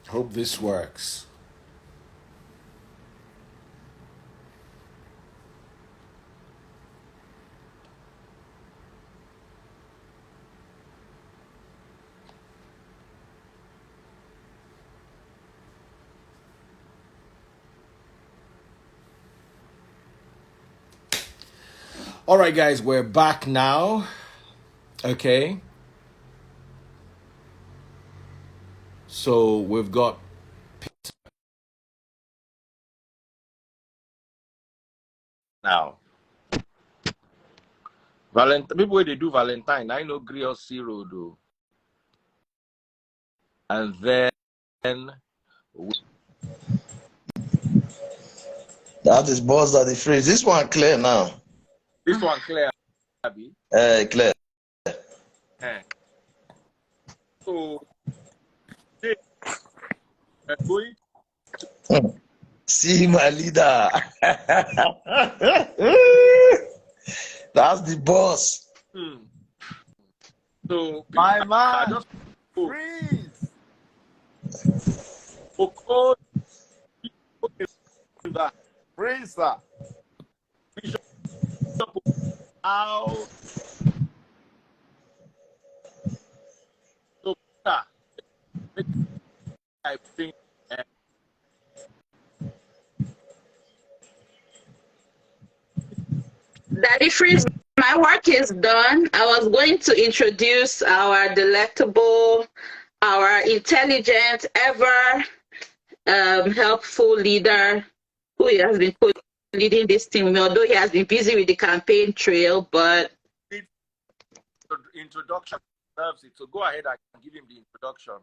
Hope this works. All right, guys, we're back now. Okay. So we've got now. Valentine, people where they do Valentine, I know Griot Zero do. And then that is boss that the phrase. This one clear now. This one clear, Abby. Clear. So we're going. See my leader. That's the boss. So My man, just freeze. Okon, Freeze, sir. out. So I think Daddy Freeze, my work is done. I was going to introduce our delectable, our intelligent, ever helpful leader who has been leading this team, although he has been busy with the campaign trail, but introduction serves it. So go ahead and give him the introduction.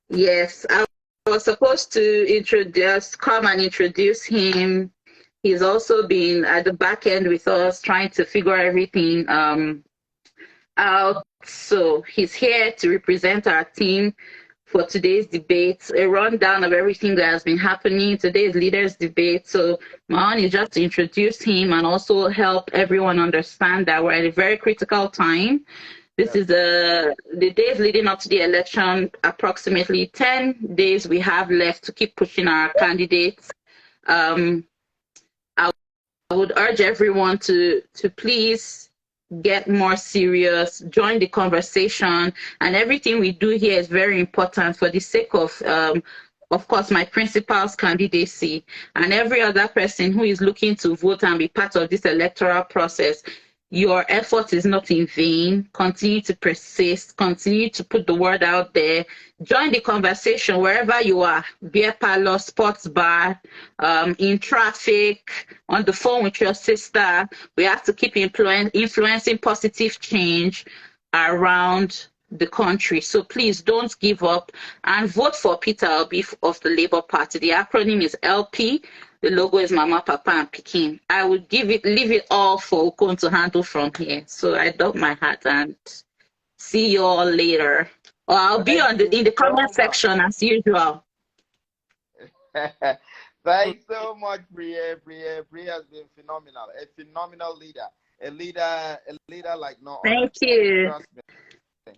yes, I was supposed to come and introduce him. He's also been at the back end with us trying to figure everything out. So he's here to represent our team for today's debate, a rundown of everything that has been happening, today's leaders debate. So my own is just to introduce him and also help everyone understand that we're at a very critical time. This is the days leading up to the election, approximately 10 days we have left to keep pushing our candidates. I would urge everyone to please get more serious, join the conversation, and everything we do here is very important for the sake of course, my principal's candidacy and every other person who is looking to vote and be part of this electoral process. Your effort is not in vain. Continue to persist, continue to put the word out there, join the conversation wherever you are, beer parlor, sports bar, in traffic, on the phone with your sister. We have to keep influencing positive change around the country. So please don't give up and vote for Peter Obi of the Labour Party. The acronym is LP. The logo is Mama, Papa, and Peking. I would leave it all for Okon to handle from here. So I dub my hat and see you all later. Or I'll be in the comment section as usual. Thanks so much, Bria. Bria has been phenomenal. A phenomenal leader. A leader like no other. Thank you. Trust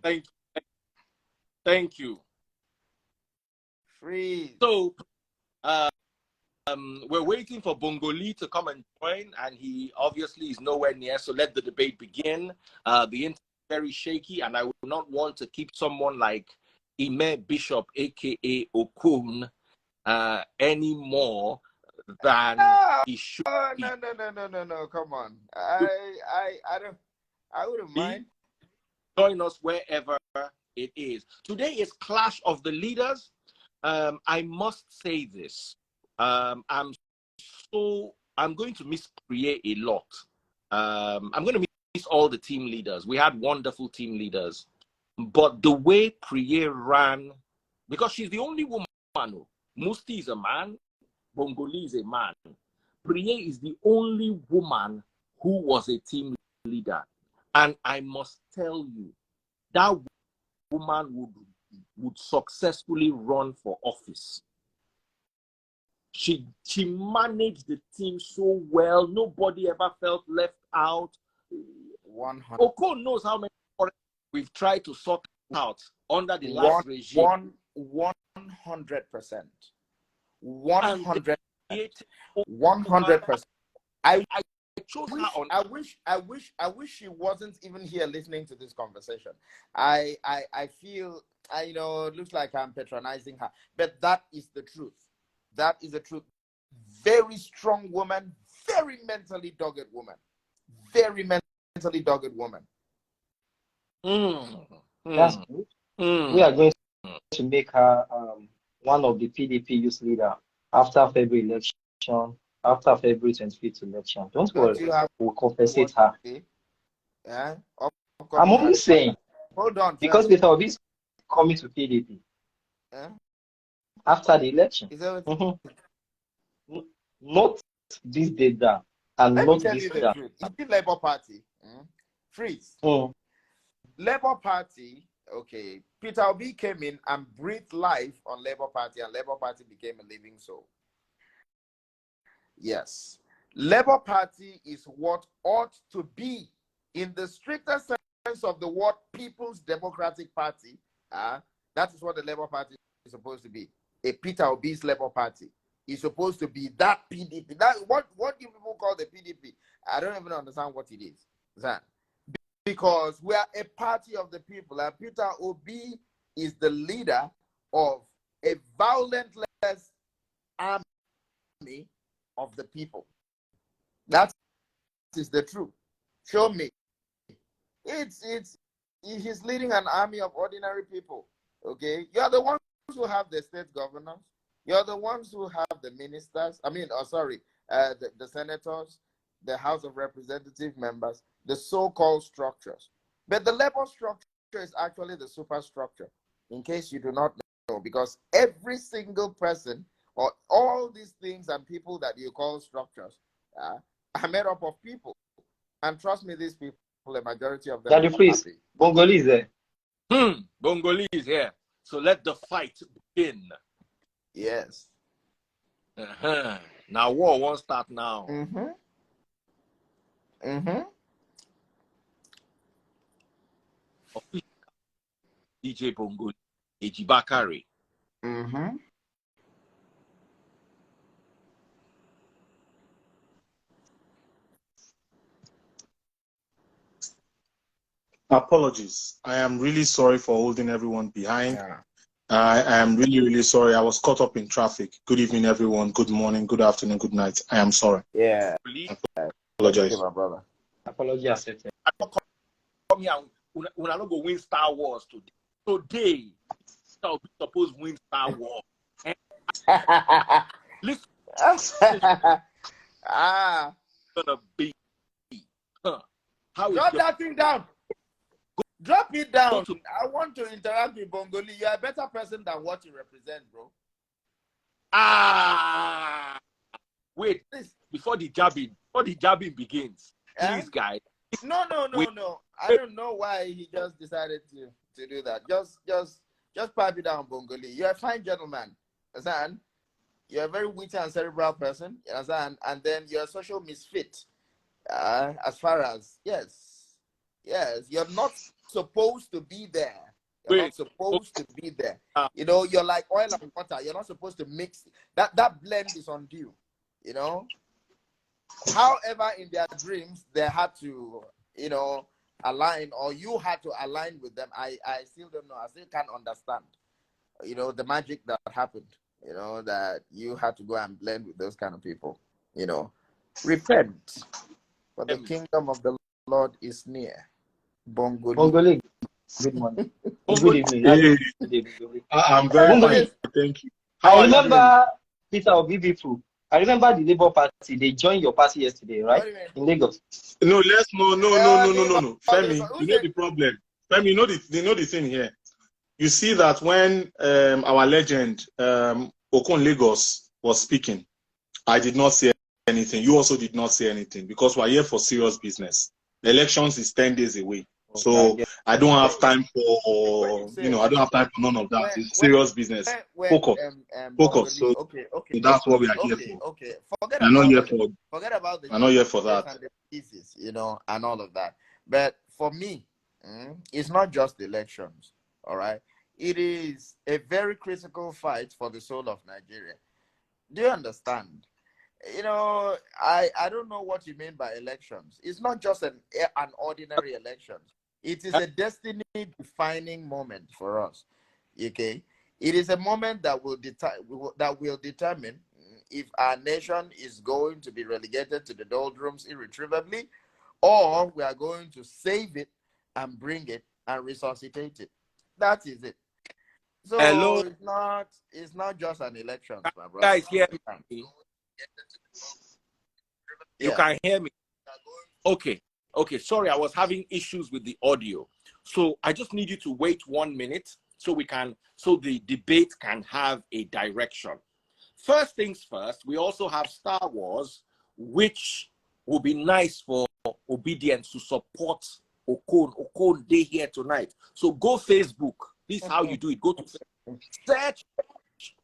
me. Thank you. Freeze. So we're waiting for Bongolee to come and join, and he obviously is nowhere near. So let the debate begin. The internet is very shaky, and I would not want to keep someone like Ime Bishop, aka Okon, any more than he should. No. Come on. I wouldn't mind. Join us wherever it is. Today is Clash of the Leaders. I must say this. I'm going to miss Priye a lot. I'm going to miss all the team leaders. We had wonderful team leaders. But the way Priye ran, because she's the only woman. Musti is a man. Bongolee is a man. Priye is the only woman who was a team leader. And I must tell you, that woman would successfully run for office. She managed the team so well. Nobody ever felt left out. 100. Okon knows how many we've tried to sort out under the last regime. 100%. 100%. I chose her on. I wish she wasn't even here listening to this conversation. I feel, you know, it looks like I'm patronizing her, but that is the truth. That is the truth. Very strong woman, very mentally dogged woman, very mentally dogged woman. That's good. We are going to make her one of the PDP youth leader after February election, after February 25th election. Don't worry, we'll compensate her. Yeah? I'm only saying, hold on, because Peter Obi is coming to PDP after the election. Not this data and let not me tell this you the that. truth. It's the Labour Party. Freeze. Labour Party, okay. Peter Obi came in and breathed life on Labour Party, and Labour Party became a living soul. Yes. Labour Party is what ought to be, in the strictest sense of the word, People's Democratic Party. That is what the Labour Party is supposed to be. A Peter Obi's Labour Party is supposed to be that PDP. That what do people call the PDP? I don't even understand what it is. Because we are a party of the people, and Peter Obi is the leader of a violentless army of the people. That is the truth. Show me. He's leading an army of ordinary people. Okay, you are the ones who have the state governors. You are the ones who have the ministers. The senators, the House of Representative members, the so-called structures. But the labor structure is actually the superstructure, in case you do not know, because every single person or all these things and people that you call structures are made up of people. And trust me, these people, a majority of them Daddy, please. Bongolee is there. Bongolee is here. So let the fight begin. Yes. Now war won't start now. DJ Bongolee, Ejibakari. Apologies. I am really sorry for holding everyone behind. I am really, really sorry. I was caught up in traffic. Good evening, everyone. Good morning, good afternoon, good night. I am sorry. Yeah. I apologize. Okay, my brother. Apology accepted. Come here, we're not going to win Star Wars today. Today, we're supposed to win Star Wars. Listen, gonna be. Drop that thing down. Drop it down. I want to interact with Bongolee. You're a better person than what you represent, bro. Wait, before the jabbing begins, please, guys. No. I don't know why he just decided to do that. Just pipe it down, Bongolee. You're a fine gentleman, Azan. You're a very witty and cerebral person, Azan, and then you're a social misfit. As far as yes, you're not supposed to be there. You're not supposed to be there. You know, you're like oil and water. You're not supposed to mix. That blend is undue. You know. However, in their dreams, they had to, align, or you had to align with them. I still don't know. I still can't understand. The magic that happened. That you had to go and blend with those kind of people. Repent, for the kingdom of the Lord is near. Bongolee. Good morning. Good evening. I'm very fine. Thank you. I remember Peter Obi people. I remember the Labour Party. They joined your party yesterday, right? In Lagos. No. Femi, you know the problem. Femi, you know the thing here. You see that when our legend Okon Lagos was speaking, I did not say anything. You also did not say anything, because we're here for serious business. The elections is 10 days away. So I don't have time for I don't have time for none of that. It's serious business. Focus. So that's what we are here for. Okay. We're not here for. Forget about we're not here for that. And the pieces, and all of that. But for me, it's not just elections. All right. it is a very critical fight for the soul of Nigeria. Do you understand? You know, I don't know what you mean by elections. It's not just an ordinary election. It is a destiny-defining moment for us. Okay, it is a moment that will determine if our nation is going to be relegated to the doldrums irretrievably, or we are going to save it and bring it and resuscitate it. That is it. So hello, it's not just an election, my brother. Guys, hear me? You can hear me? Okay. Okay, sorry, I was having issues with the audio. So I just need you to wait 1 minute so the debate can have a direction. First things first, we also have Star Wars, which will be nice for obedience to support Okon. Okon Day here tonight. So go Facebook. This is how you do it. Go to search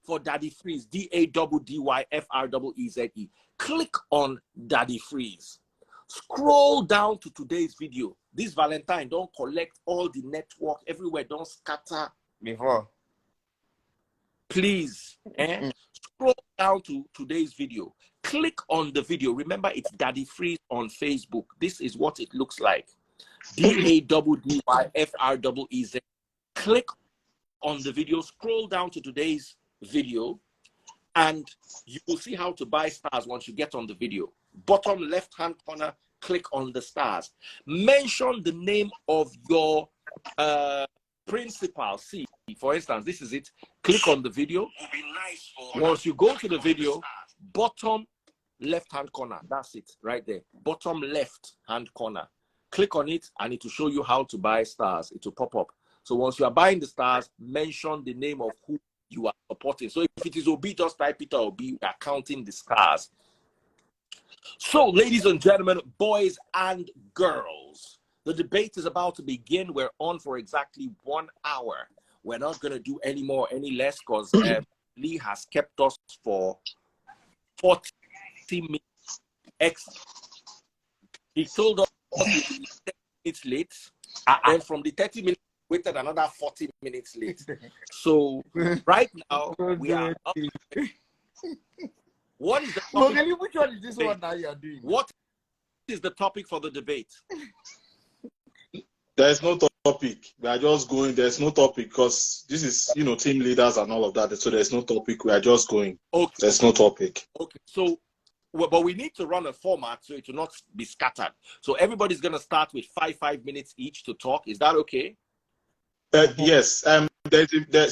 for Daddy Freeze, DADDYFREEZE. Click on Daddy Freeze. Scroll down to today's video. This Valentine, don't collect all the network everywhere. Don't scatter. Before. Please. Scroll down to today's video. Click on the video. Remember, it's Daddy Freeze on Facebook. This is what it looks like. DADDYFREEZ. Click on the video. Scroll down to today's video, and you will see how to buy stars once you get on the video. Bottom left-hand corner, click on the stars. Mention the name of your principal. See, for instance, this is it. Click on the video. Once you go to the video, bottom left-hand corner, that's it, right there. Bottom left-hand corner. Click on it, and it will show you how to buy stars. It will pop up. So once you are buying the stars, mention the name of who you are supporting. So if it is Obi, just type it or Obi. We are counting the stars. So, ladies and gentlemen, boys and girls, the debate is about to begin. We're on for exactly 1 hour. We're not going to do any more, any less, because Lee has kept us for 40 minutes. He told us it's late. And from the 30 minutes, waited another 40 minutes late. So right now we are up. What is the topic? Bongolee, which one is this one now you are doing? What is the topic for the debate? There's no topic. We are just going. There's no topic because this is, team leaders and all of that. So there's no topic. We are just going. Okay. There's no topic. Okay. So, but we need to run a format so it will not be scattered. So everybody's going to start with 5 minutes each to talk. Is that okay? Yes.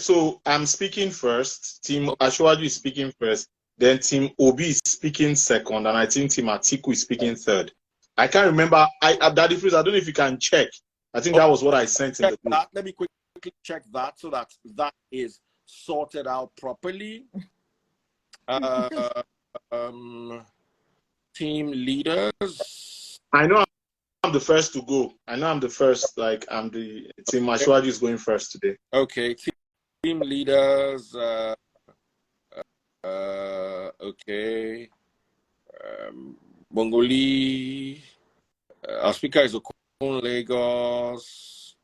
So I'm speaking first. Team Asiwaju is speaking first. Then Team Obi is speaking second, and I think Team Atiku is speaking third. I can't remember. Daddy Freeze, I don't know if you can check. I think that was what I sent in the group. Let me quickly check that so that is sorted out properly. Team leaders. I know I'm the first to go. I know I'm the first. Like I'm the Team Asiwaju is going first today. Okay. Team leaders. Okay. Bongolee. Our speaker is Okon, Lagos.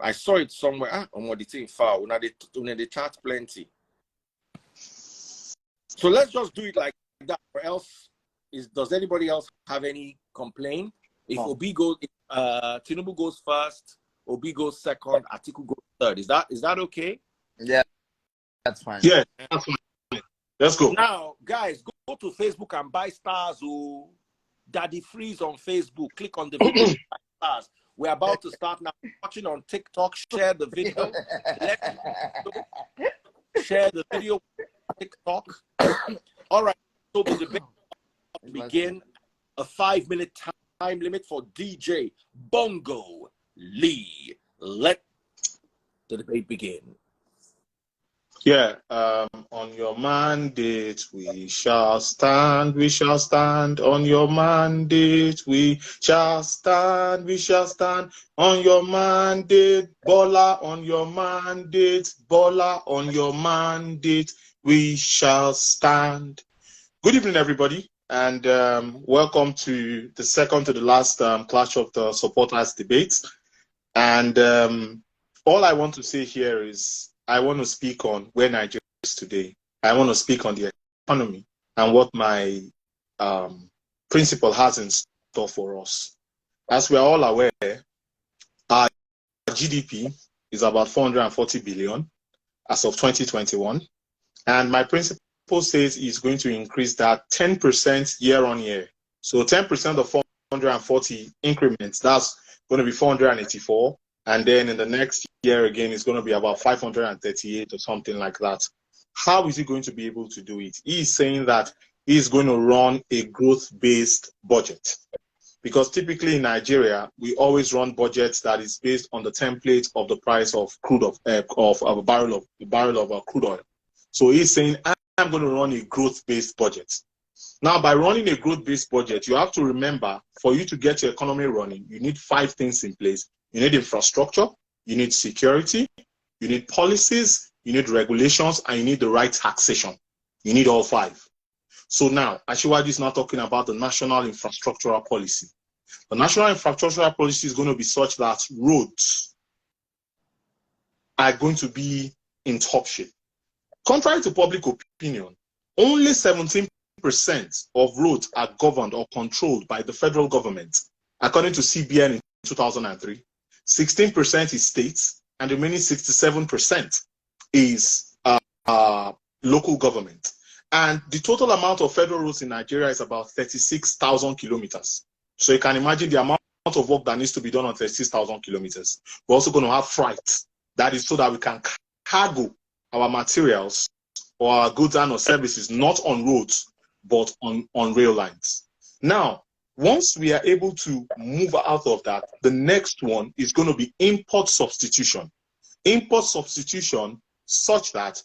I saw it somewhere. On what it's in far. They chat plenty. So let's just do it like that. Or else, does anybody else have any complaint? If Obi goes, Tinubu goes first, Obi goes second, Atiku goes third. Is that okay? Yeah, that's fine. Yeah, that's fine. Let's go. Now, guys, go to Facebook and buy stars. Daddy Freeze on Facebook. Click on the video. Buy stars. We're about to start now. Watching on TikTok. Share the video. Share the video on TikTok. All right. So the debate begin. A 5-minute time limit for DJ Bongolee. Let the debate begin. Yeah, on your mandate we shall stand, on your mandate we shall stand, on your mandate, Bola on your mandate, we shall stand. Good evening, everybody, and welcome to the second to the last Clash of the Supporters debate. And all I want to say here is I want to speak on where Nigeria is today. I want to speak on the economy and what my principal has in store for us. As we are all aware, our GDP is about 440 billion as of 2021. And my principal says he's going to increase that 10% year on year. So 10% of 440 increments, that's going to be 484. And then in the next year again, it's going to be about 538 or something like that. How is he going to be able to do it? He's saying that he's going to run a growth-based budget. Because typically in Nigeria, we always run budgets that is based on the template of the price of crude of a barrel of crude oil. So he's saying, I'm going to run a growth-based budget. Now, by running a growth-based budget, you have to remember, for you to get your economy running, you need 5 things in place. You need infrastructure, you need security, you need policies, you need regulations, and you need the right taxation. You need all 5. So now, Asiwaju is now talking about the national infrastructural policy. The national infrastructural policy is going to be such that roads are going to be in top shape. Contrary to public opinion, only 17% of roads are governed or controlled by the federal government, according to CBN in 2003. 16% is states, and the remaining 67% is local government. And the total amount of federal roads in Nigeria is about 36,000 kilometers. So you can imagine the amount of work that needs to be done on 36,000 kilometers. We're also going to have freight. That is so that we can cargo our materials or our goods and or services, not on roads, but on rail lines. Now, once we are able to move out of that, the next one is going to be import substitution. Import substitution such that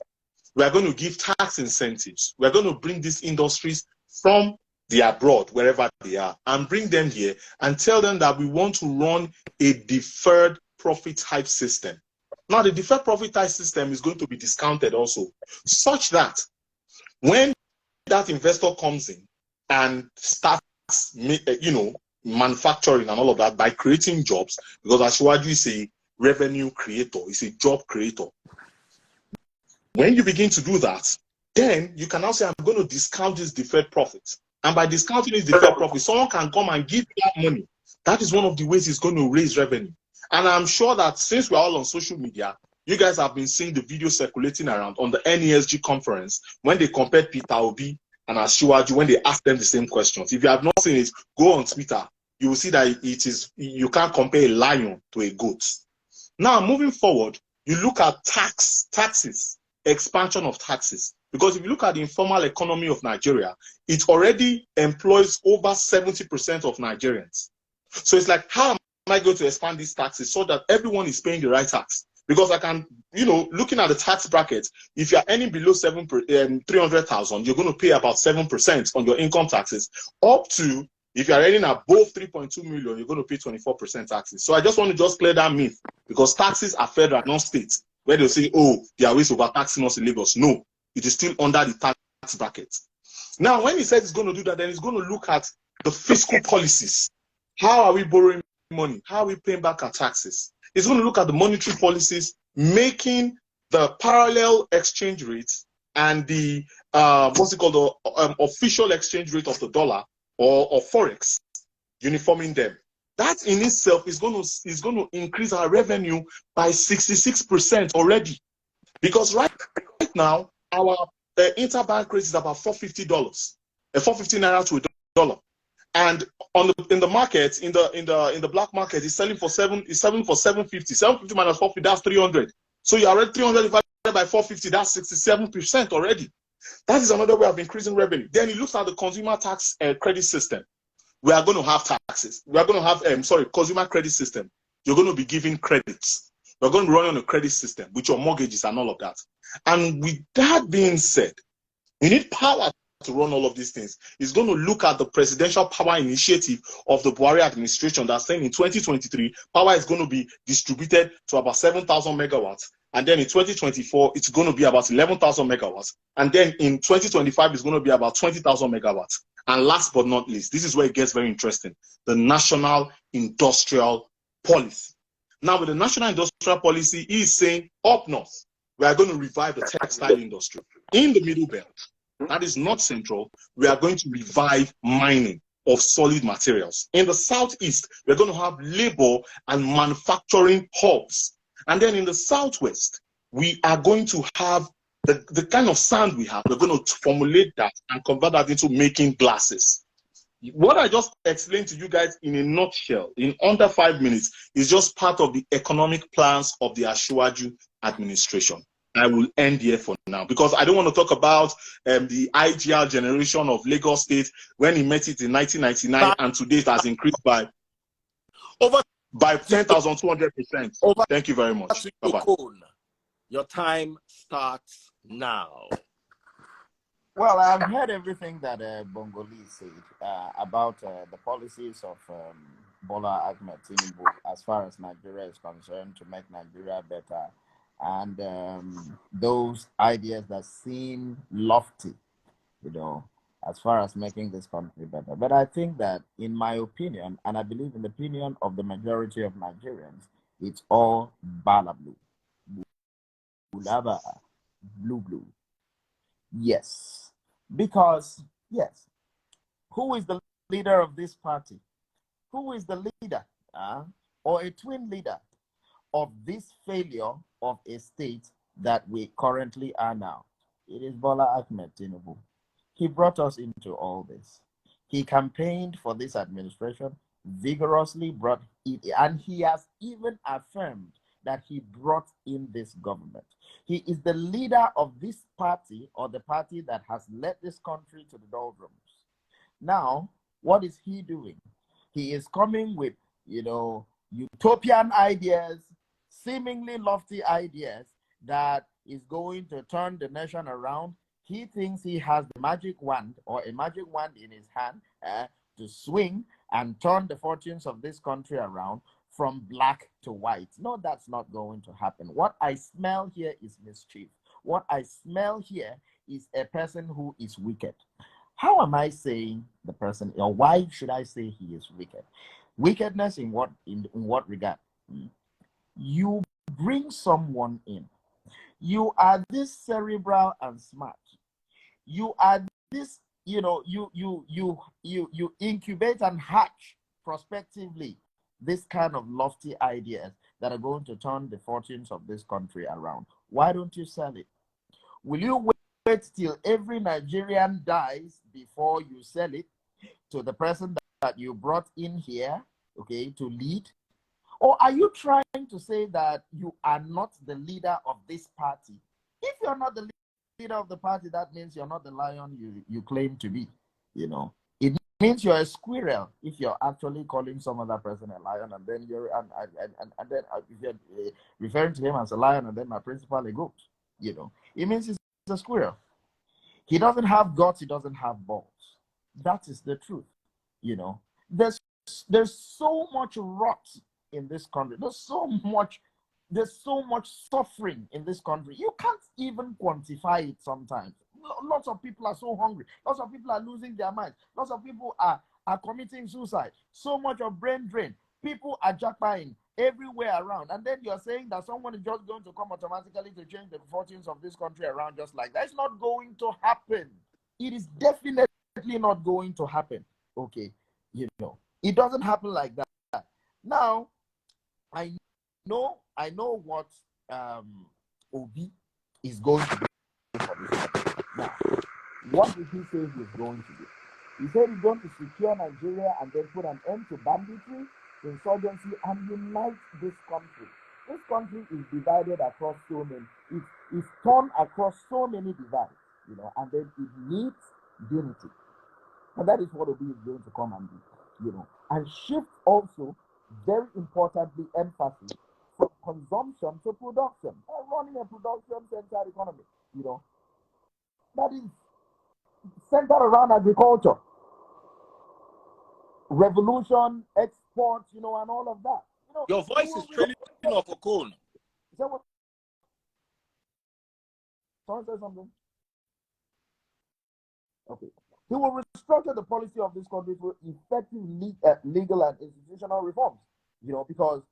we are going to give tax incentives. We are going to bring these industries from the abroad, wherever they are, and bring them here and tell them that we want to run a deferred profit type system. Now, the deferred profit type system is going to be discounted also, such that when that investor comes in and starts, manufacturing and all of that by creating jobs, because Asiwaju is a revenue creator, is a job creator. When you begin to do that, then you can now say, I'm going to discount this deferred profit. And by discounting this deferred profit, someone can come and give that money. That is one of the ways it's going to raise revenue. And I'm sure that since we're all on social media, you guys have been seeing the video circulating around on the NESG conference when they compared Peter Obi and Asiwaju, when they asked them the same questions. If you have not seen it, go on Twitter. You will see that you can't compare a lion to a goat. Now, moving forward, you look at taxes, expansion of taxes. Because if you look at the informal economy of Nigeria, it already employs over 70% of Nigerians. So it's like, how am I going to expand these taxes so that everyone is paying the right tax? Because I can, looking at the tax bracket, if you're earning below 300,000, you're going to pay about 7% on your income taxes. Up to, if you're earning above 3.2 million, you're going to pay 24% taxes. So I just want to clear that myth, because taxes are federal, not state, where they'll say, oh, they are always overtaxing us in Lagos. No, it is still under the tax bracket. Now, when he says he's going to do that, then he's going to look at the fiscal policies. How are we borrowing money? How are we paying back our taxes? He's going to look at the monetary policies, making the parallel exchange rates and the the official exchange rate of the dollar or forex, uniforming them. That in itself is going to increase our revenue by 66% already, because right now our interbank rate is about $450, $450 naira to $1. And in the market, in the black market, it's selling for $750. 750 minus 450, that's 300. So you're already 300 divided by 450, that's 67% already. That is another way of increasing revenue. Then he looks at the consumer tax credit system. We are going to have taxes. We are going to have consumer credit system. You're going to be giving credits. We're going to run on a credit system with your mortgages and all of that. And with that being said, you need power to run all of these things. It's going to look at the presidential power initiative of the Buhari administration that's saying in 2023, power is going to be distributed to about 7,000 megawatts. And then in 2024, it's going to be about 11,000 megawatts. And then in 2025, it's going to be about 20,000 megawatts. And last but not least, this is where it gets very interesting, the national industrial policy. Now, with the national industrial policy, he is saying up north, we are going to revive the textile industry. In the middle belt, that is not central, we are going to revive mining of solid materials. In the southeast, we're going to have labor and manufacturing hubs. And then in the southwest, we are going to have the kind of sand we have, we're going to formulate that and convert that into making glasses. What I just explained to you guys in a nutshell, in under 5 minutes, is just part of the economic plans of the Asiwaju administration. I will end here for now because I don't want to talk about the IGR generation of Lagos State when he met it in 1999 and today it has increased by 10,200%. Thank you very much. Bye-bye. Your time starts now. Well, I've heard everything that Bongolee said about the policies of Bola Ahmed Tinubu as far as Nigeria is concerned to make Nigeria better, and those ideas that seem lofty, as far as making this country better. But I think that, in my opinion, and I believe in the opinion of the majority of Nigerians, it's all bala blue. Bulaba, blue. Yes. Because, yes, who is the leader of this party? Who is the leader or a twin leader of this failure of a state that we currently are now? It is Bola Ahmed Tinubu. He brought us into all this. He campaigned for this administration, vigorously brought it, and he has even affirmed that he brought in this government. He is the leader of this party, or the party that has led this country to the doldrums. Now, what is he doing? He is coming with, utopian ideas, seemingly lofty ideas that is going to turn the nation around. He thinks he has the magic wand, or a magic wand in his hand, to swing and turn the fortunes of this country around from black to white. No, that's not going to happen. What I smell here is mischief. What I smell here is a person who is wicked. How am I saying the person, or why should I say he is wicked? Wickedness in what regard? You bring someone in. You are this cerebral and smart. You are this, you incubate and hatch prospectively this kind of lofty ideas that are going to turn the fortunes of this country around. Why don't you sell it? Will you wait till every Nigerian dies before you sell it to the person that you brought in here, to lead? Or are you trying to say that you are not the leader of this party? If you're not the leader of the party, that means you're not the lion you claim to be. It means you're a squirrel if you're actually calling some other person a lion, and then and then if you're referring to him as a lion, and then my principal a goat. It means he's a squirrel. He doesn't have guts. He doesn't have balls. That is the truth. There's so much rot in this country. There's so much suffering in this country. You can't even quantify it sometimes. Lots of people are so hungry. Lots of people are losing their minds. Lots of people are committing suicide. So much of brain drain. People are jackpying everywhere around. And then you're saying that someone is just going to come automatically to change the fortunes of this country around just like that. It's not going to happen. It is definitely not going to happen. It doesn't happen like that. Now, I know what Obi is going to do for this country. Now, what did he say he's going to do? He said he's going to secure Nigeria and then put an end to banditry, insurgency, and unite this country. This country is divided across so many, it's torn across so many divides, and then it needs unity. And that is what Obi is going to come and do, and shift also, very importantly, emphasis from consumption to production. Running a production-centered economy, that is centered around agriculture, revolution, export, and all of that. Your voice is trailing off Okon. Is that what? Someone say something? Okay. He will restructure the policy of this country through effective legal and institutional reforms, because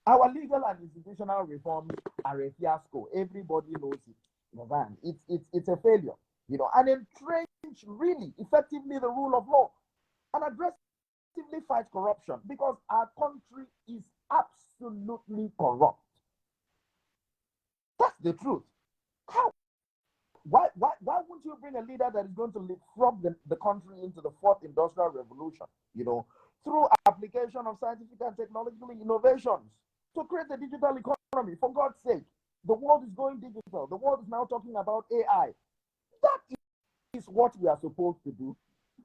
Our legal and institutional reforms are a fiasco. Everybody knows it. It's a failure, and entrench really effectively the rule of law and aggressively fight corruption, because our country is absolutely corrupt. That's the truth. How? Why wouldn't you bring a leader that is going to leapfrog the country into the fourth industrial revolution, through application of scientific and technological innovations to create a digital economy? For God's sake, the world is going digital. The world is now talking about AI. That is what we are supposed to do.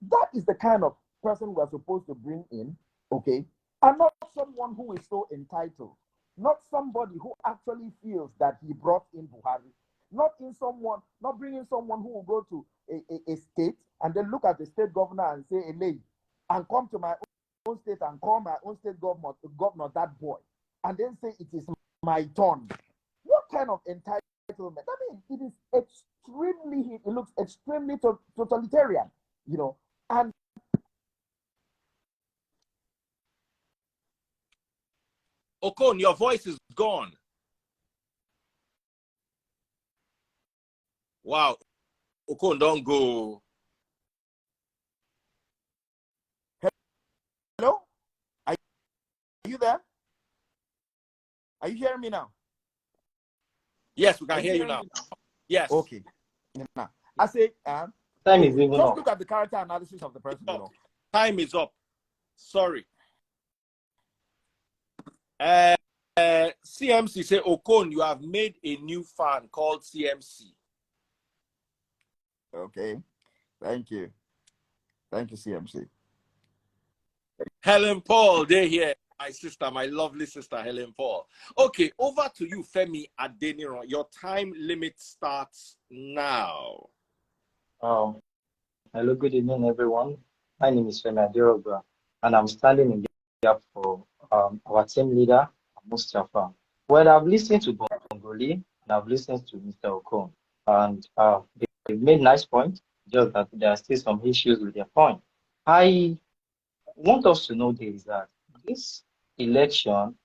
That is the kind of person we are supposed to bring in, okay? And not someone who is so entitled. Not somebody who actually feels that he brought in Buhari. Not bringing someone who will go to a state and then look at the state governor and say, "Elay," and come to my own state and call my own state governor that boy, and then say it is my turn. What kind of entitlement? I mean, it is extremely, it looks extremely totalitarian, and Okon, your voice is gone. Wow. Okon, don't go. Hello? Are you there? Are you hearing me now? Yes, we can hear you now. Yes. Okay. Now, I say, time is even just up. look at the character analysis of the person. Time is up. Sorry. CMC say, Okon, you have made a new fan called CMC. Okay. Thank you. Thank you, CMC. Helen Paul, they're here. My sister, my lovely sister, Helen Paul. Okay, over to you, Femi Adeniran. Your time limit starts now. Hello, good evening, everyone. My name is Femi Adeniran, and I'm standing in the gap for our team leader, Mustafa. Well, I've listened to Bongolee and I've listened to Mr. Okon, and they made nice points, just that there are still some issues with their point. I want us to know this, that this election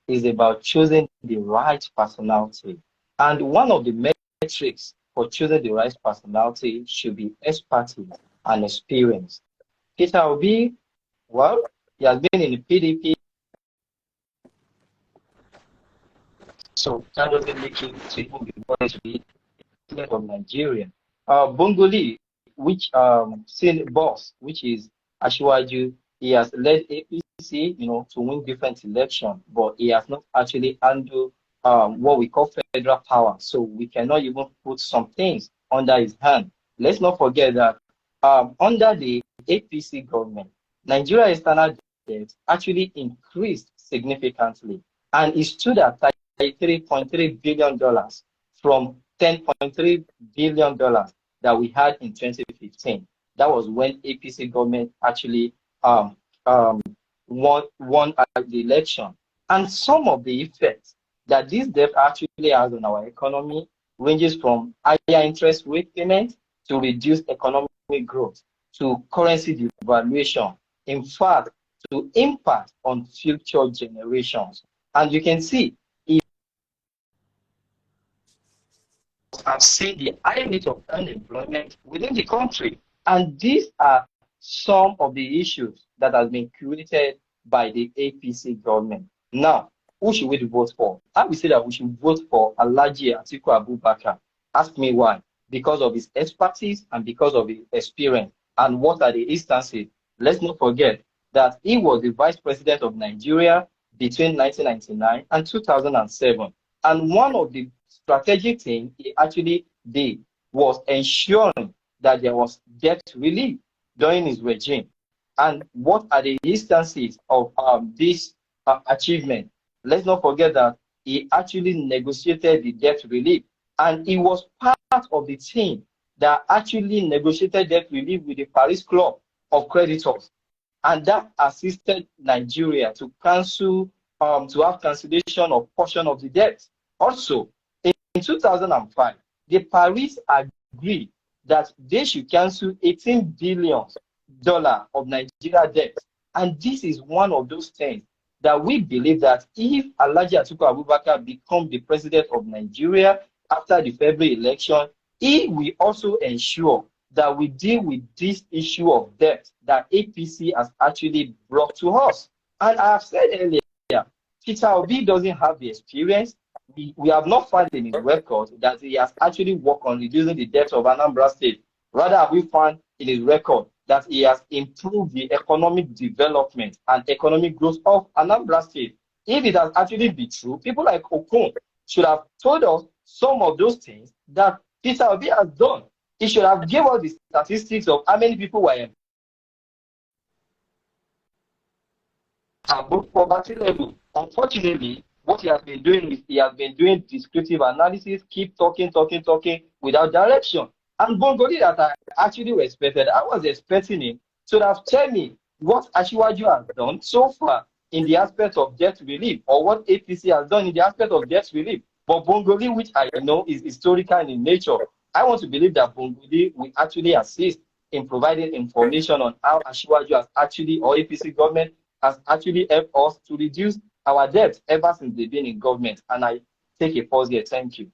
is about choosing the right personality. And one of the metrics for choosing the right personality should be expertise and experience. Peter Obi, well, he has been in the PDP, so that doesn't make him to even be wanting to be of Nigeria. Bongolee, which boss, which is Asiwaju, he has led APC, to win different elections, but he has not actually handled what we call federal power. So we cannot even put some things under his hand. Let's not forget that under the APC government, Nigeria external debt actually increased significantly, and it stood at $33.3 billion from $10.3 billion that we had in 2015. That was when APC government actually won the election. And some of the effects that this debt actually has on our economy ranges from higher interest rate payments to reduced economic growth to currency devaluation. In fact, to impact on future generations. And you can see, have seen the high rate of unemployment within the country. And these are some of the issues that have been created by the APC government. Now, who should we vote for? I would say that we should vote for Alhaji Atiku Abubakar. Ask me why. Because of his expertise and because of his experience. And what are the instances? Let's not forget that he was the vice president of Nigeria between 1999 and 2007. And one of the strategic things he actually did was ensuring that there was debt relief during his regime. And what are the instances of this achievement? Let's not forget that he actually negotiated the debt relief, and he was part of the team that actually negotiated debt relief with the Paris Club of Creditors, and that assisted Nigeria to cancel, to have cancellation of portion of the debt. Also, in 2005, the Paris agreed that they should cancel $18 billion of Nigeria debt, and this is one of those things that we believe that if Alhaji Atiku Abubakar becomes the president of Nigeria after the February election, he will also ensure that we deal with this issue of debt that APC has actually brought to us. And I have said earlier, Peter Obi doesn't have the experience. We have not found in his record that he has actually worked on reducing the debt of Anambra State. Rather, have we found in his record that he has improved the economic development and economic growth of Anambra State. If it has actually been true, people like Okon should have told us some of those things that Peter Obi has done. He should have given us the statistics of how many people were above poverty level. Unfortunately, what he has been doing is he has been doing descriptive analysis, keep talking without direction. And Bongolee that I actually respected, I was expecting him to have told me what Asiwaju has done so far in the aspect of debt relief, or what APC has done in the aspect of debt relief. But Bongolee, which I know is historical in nature, I want to believe that Bongolee will actually assist in providing information on how Asiwaju has actually, or APC government has actually helped us to reduce our debt ever since they've been in government. And I take a pause here. Thank you.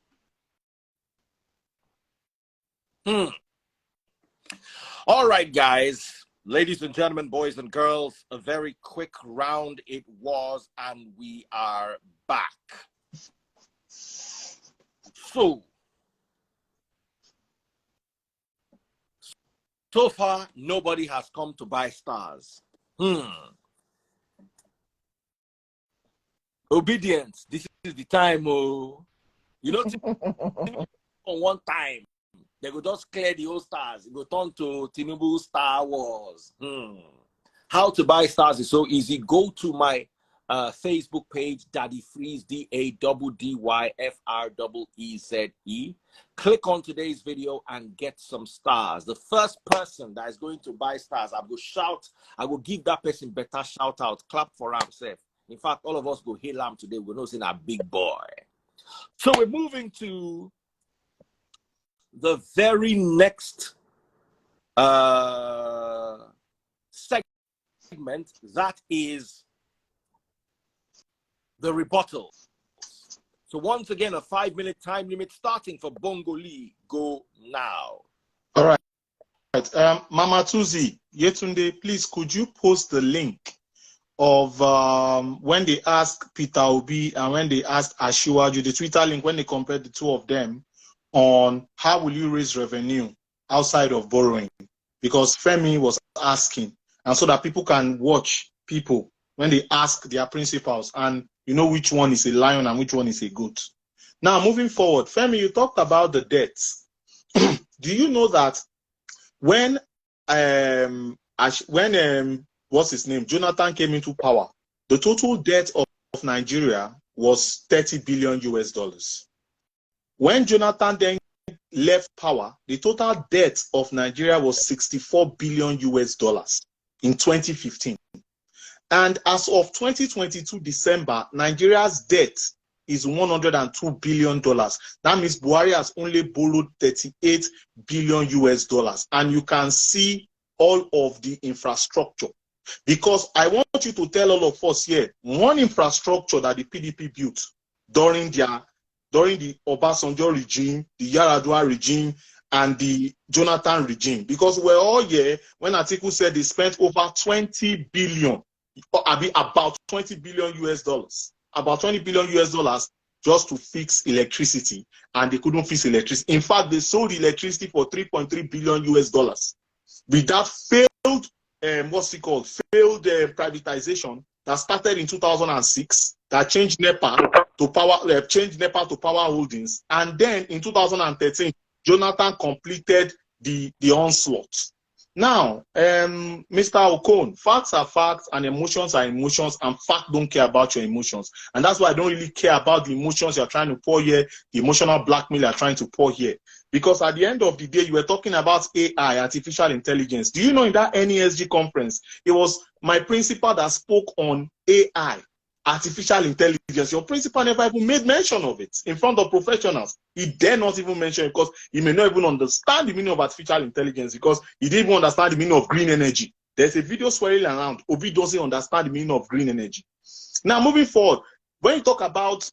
All right, guys, ladies and gentlemen, boys and girls, a very quick round it was, and we are back. So far, nobody has come to buy stars. Obedience, this is the time. Oh, you know, on one time, they go just clear the old stars. It go turn to Tinubu Star Wars. How to buy stars is so easy. Go to my Facebook page, Daddy Freeze, DADDYFREEZE. Click on today's video and get some stars. The first person that is going to buy stars, I will shout. I will give that person better shout out. Clap for himself. In fact, all of us go hail him today. We're not seeing a big boy. So we're moving to the very next segment, that is the rebuttal. So once again, a 5-minute time limit starting for Bongolee. Go now. All right. Mama Tuzi, Yetunde, please, could you post the link of when they asked Peter Obi and when they asked Asiwaju, the Twitter link, when they compared the two of them on how will you raise revenue outside of borrowing? Because Femi was asking, and so that people can watch people when they ask their principals and you know which one is a lion and which one is a goat. Now, moving forward, Femi, you talked about the debts. Do you know that when what's his name, Jonathan came into power, the total debt of Nigeria was $30 billion US. When Jonathan then left power, the total debt of Nigeria was $64 billion US in 2015. And as of 2022 December, Nigeria's debt is $102 billion. That means Buhari has only borrowed $38 billion US. And you can see all of the infrastructure. Because I want you to tell all of us here, one infrastructure that the PDP built during the Obasanjo regime, the Yaradua regime, and the Jonathan regime. Because we're all here when Atiku said they spent over 20 billion, about 20 billion US dollars, about 20 billion US dollars just to fix electricity, and they couldn't fix electricity. In fact, they sold electricity for 3.3 billion US dollars. With that failed, failed privatization that started in 2006, that changed NEPA to Power Holdings, and then in 2013, Jonathan completed the onslaught. Now, Mr. Okon, facts are facts and emotions are emotions, and facts don't care about your emotions. And that's why I don't really care about the emotions you're trying to pour here, the emotional blackmail you're trying to pour here. Because at the end of the day, you were talking about AI, artificial intelligence. Do you know in that NESG conference, it was my principal that spoke on AI, artificial intelligence. Your principal never even made mention of it in front of professionals. He dare not even mention it because he may not even understand the meaning of artificial intelligence, because he didn't even understand the meaning of green energy. There's a video swirling around. Obi doesn't understand the meaning of green energy. Now, moving forward, when you talk about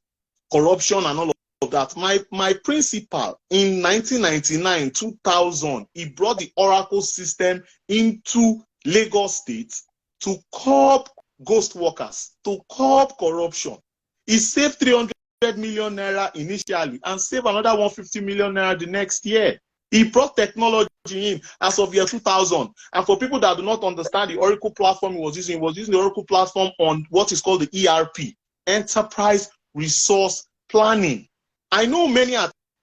corruption and all of that, my principal in 1999, 2000, he brought the Oracle system into Lagos State to curb ghost workers, to curb corruption. He saved 300 million naira initially and saved another 150 million naira the next year. He brought technology in as of year 2000. And for people that do not understand the Oracle platform he was using the Oracle platform on what is called the ERP, Enterprise Resource Planning. I know many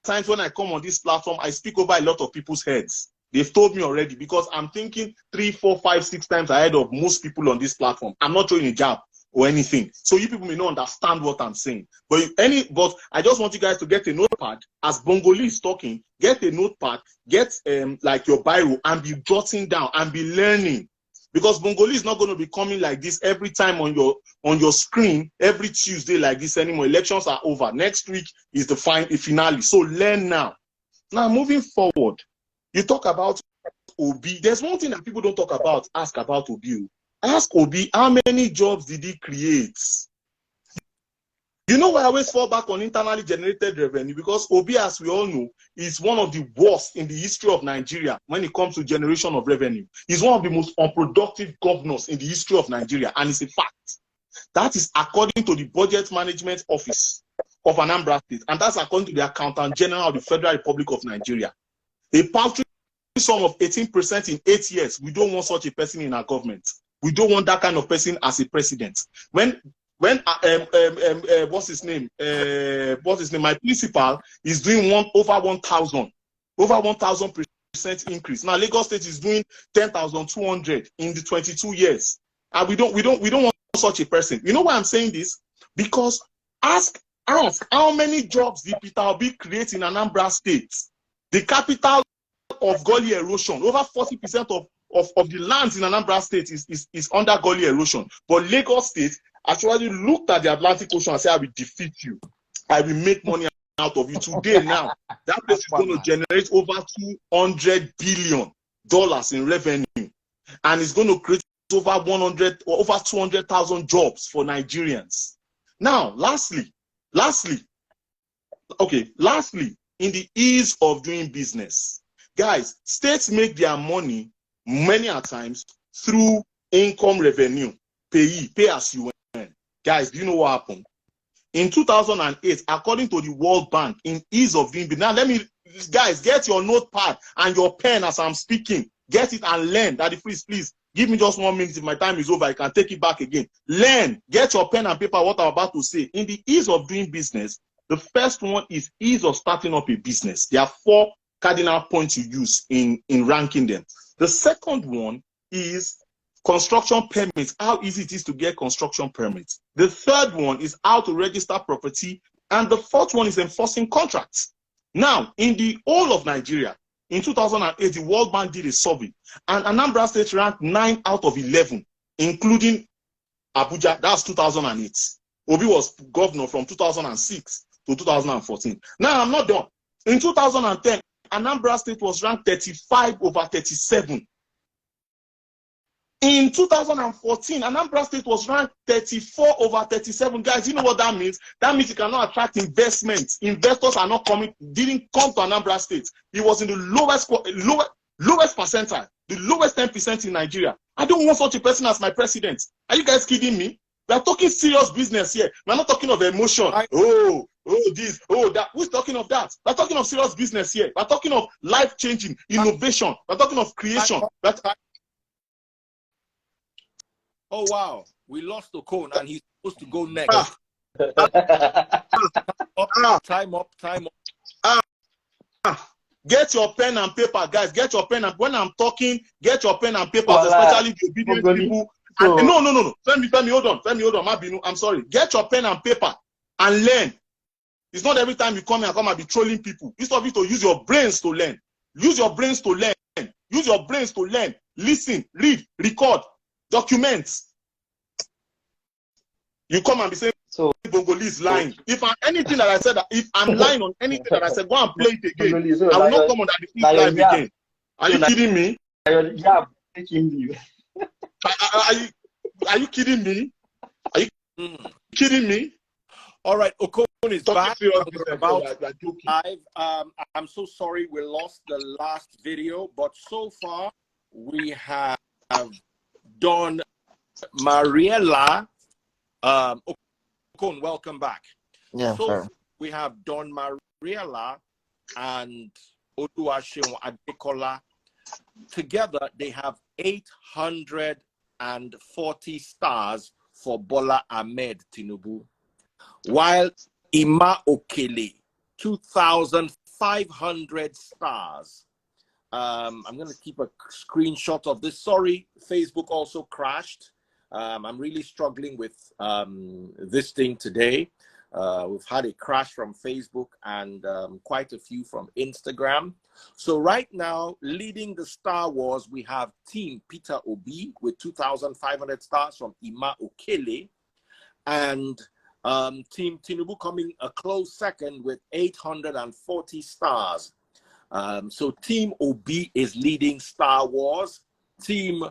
times when I come on this platform, I speak over a lot of people's heads. They've told me already because I'm thinking 3, 4, 5, 6 times ahead of most people on this platform. I'm not throwing a jab or anything. So you people may not understand what I'm saying. But I just want you guys to get a notepad. As Bongolee is talking, get a notepad, get like your biro and be jotting down and be learning. Because Bongolee is not going to be coming like this every time on your screen every Tuesday like this anymore. Elections are over. Next week is the finale. So learn now. Now moving forward, you talk about Obi. There's one thing that people don't talk about. Ask about Obi. Ask Obi, how many jobs did he create? You know why I always fall back on internally generated revenue? Because Obi, as we all know, is one of the worst in the history of Nigeria when it comes to generation of revenue. He's one of the most unproductive governors in the history of Nigeria, and it's a fact. That is according to the Budget Management Office of Anambra State, and that's according to the Accountant General of the Federal Republic of Nigeria. A paltry sum of 18% in 8 years. We don't want such a person in our government. We don't want that kind of person as a president. When what's his name? My principal is doing over 1,000% increase. Now Lagos State is doing 10,200 in the 22 years, and we don't want such a person. You know why I'm saying this? Because ask how many jobs did Peter Obi create in Anambra State, the capital of gully erosion? Over 40% of the lands in Anambra State is under gully erosion. But Lagos State actually looked at the Atlantic Ocean and said, I will defeat you. I will make money out of you. Today now, that place is going to generate over $200 billion in revenue. And it's going to create over 200,000 jobs for Nigerians. Now, lastly, in the ease of doing business, guys, states make their money many a times through income revenue, pay as you earn. Guys, do you know what happened? In 2008, according to the World Bank, in ease of doing business. Now, guys, get your notepad and your pen as I'm speaking. Get it and learn. Daddy, please, give me just 1 minute. If my time is over, I can take it back again. Learn. Get your pen and paper, what I'm about to say. In the ease of doing business, the first one is ease of starting up a business. There are 4 cardinal points you use in ranking them. The second one is construction permits, how easy it is to get construction permits. The third one is how to register property. And the fourth one is enforcing contracts. Now, in the whole of Nigeria, in 2008, the World Bank did a survey, and Anambra State ranked 9 out of 11, including Abuja. That's 2008. Obi was governor from 2006 to 2014. Now, I'm not done. In 2010, Anambra State was ranked 35 over 37. In 2014, Anambra State was ranked 34 over 37. Guys, you know what that means? That means you cannot attract investment. Investors are not coming, didn't come to Anambra State. It was in the lowest percentile, the lowest 10% in Nigeria. I don't want such a person as my president. Are you guys kidding me? We are talking serious business here. We're not talking of emotion. Oh, this, oh, that. Who's talking of that? We're talking of serious business here. We're talking of life-changing innovation. We're talking of creation. Oh, wow. We lost Okon and he's supposed to go next. Time up. Get your pen and paper, guys. Get your pen. And when I'm talking, get your pen and paper, especially the obedient people. So, no. Femi, hold on. Mabinu, I'm sorry. Get your pen and paper and learn. It's not every time you come and be trolling people. Instead of you to use your brains to learn. Use your brains to learn. Use your brains to learn. Listen, read, record, document. You come and be saying, so Bongolee is lying. If I'm anything that I said, if I'm lying on anything that I said, go and play it again. I will not come on that live again. Are you kidding me? Yeah, taking you. Are you kidding me? Are you kidding me? All right, Okon is back. We're about live. I'm so sorry we lost the last video, but so far we have Don Mariela. Okon, welcome back. Yeah, so fair. We have Don Mariela and Oluwaseun Adekola. Together, they have 840 stars for Bola Ahmed Tinubu, while Ima Okele, 2,500 stars. I'm going to keep a screenshot of this. Sorry, Facebook also crashed. I'm really struggling with this thing today. We've had a crash from Facebook and quite a few from Instagram. So right now, leading the Star Wars, we have Team Peter Obi with 2,500 stars from Ima Okele, and Team Tinubu coming a close second with 840 stars. So Team Obi is leading Star Wars. Team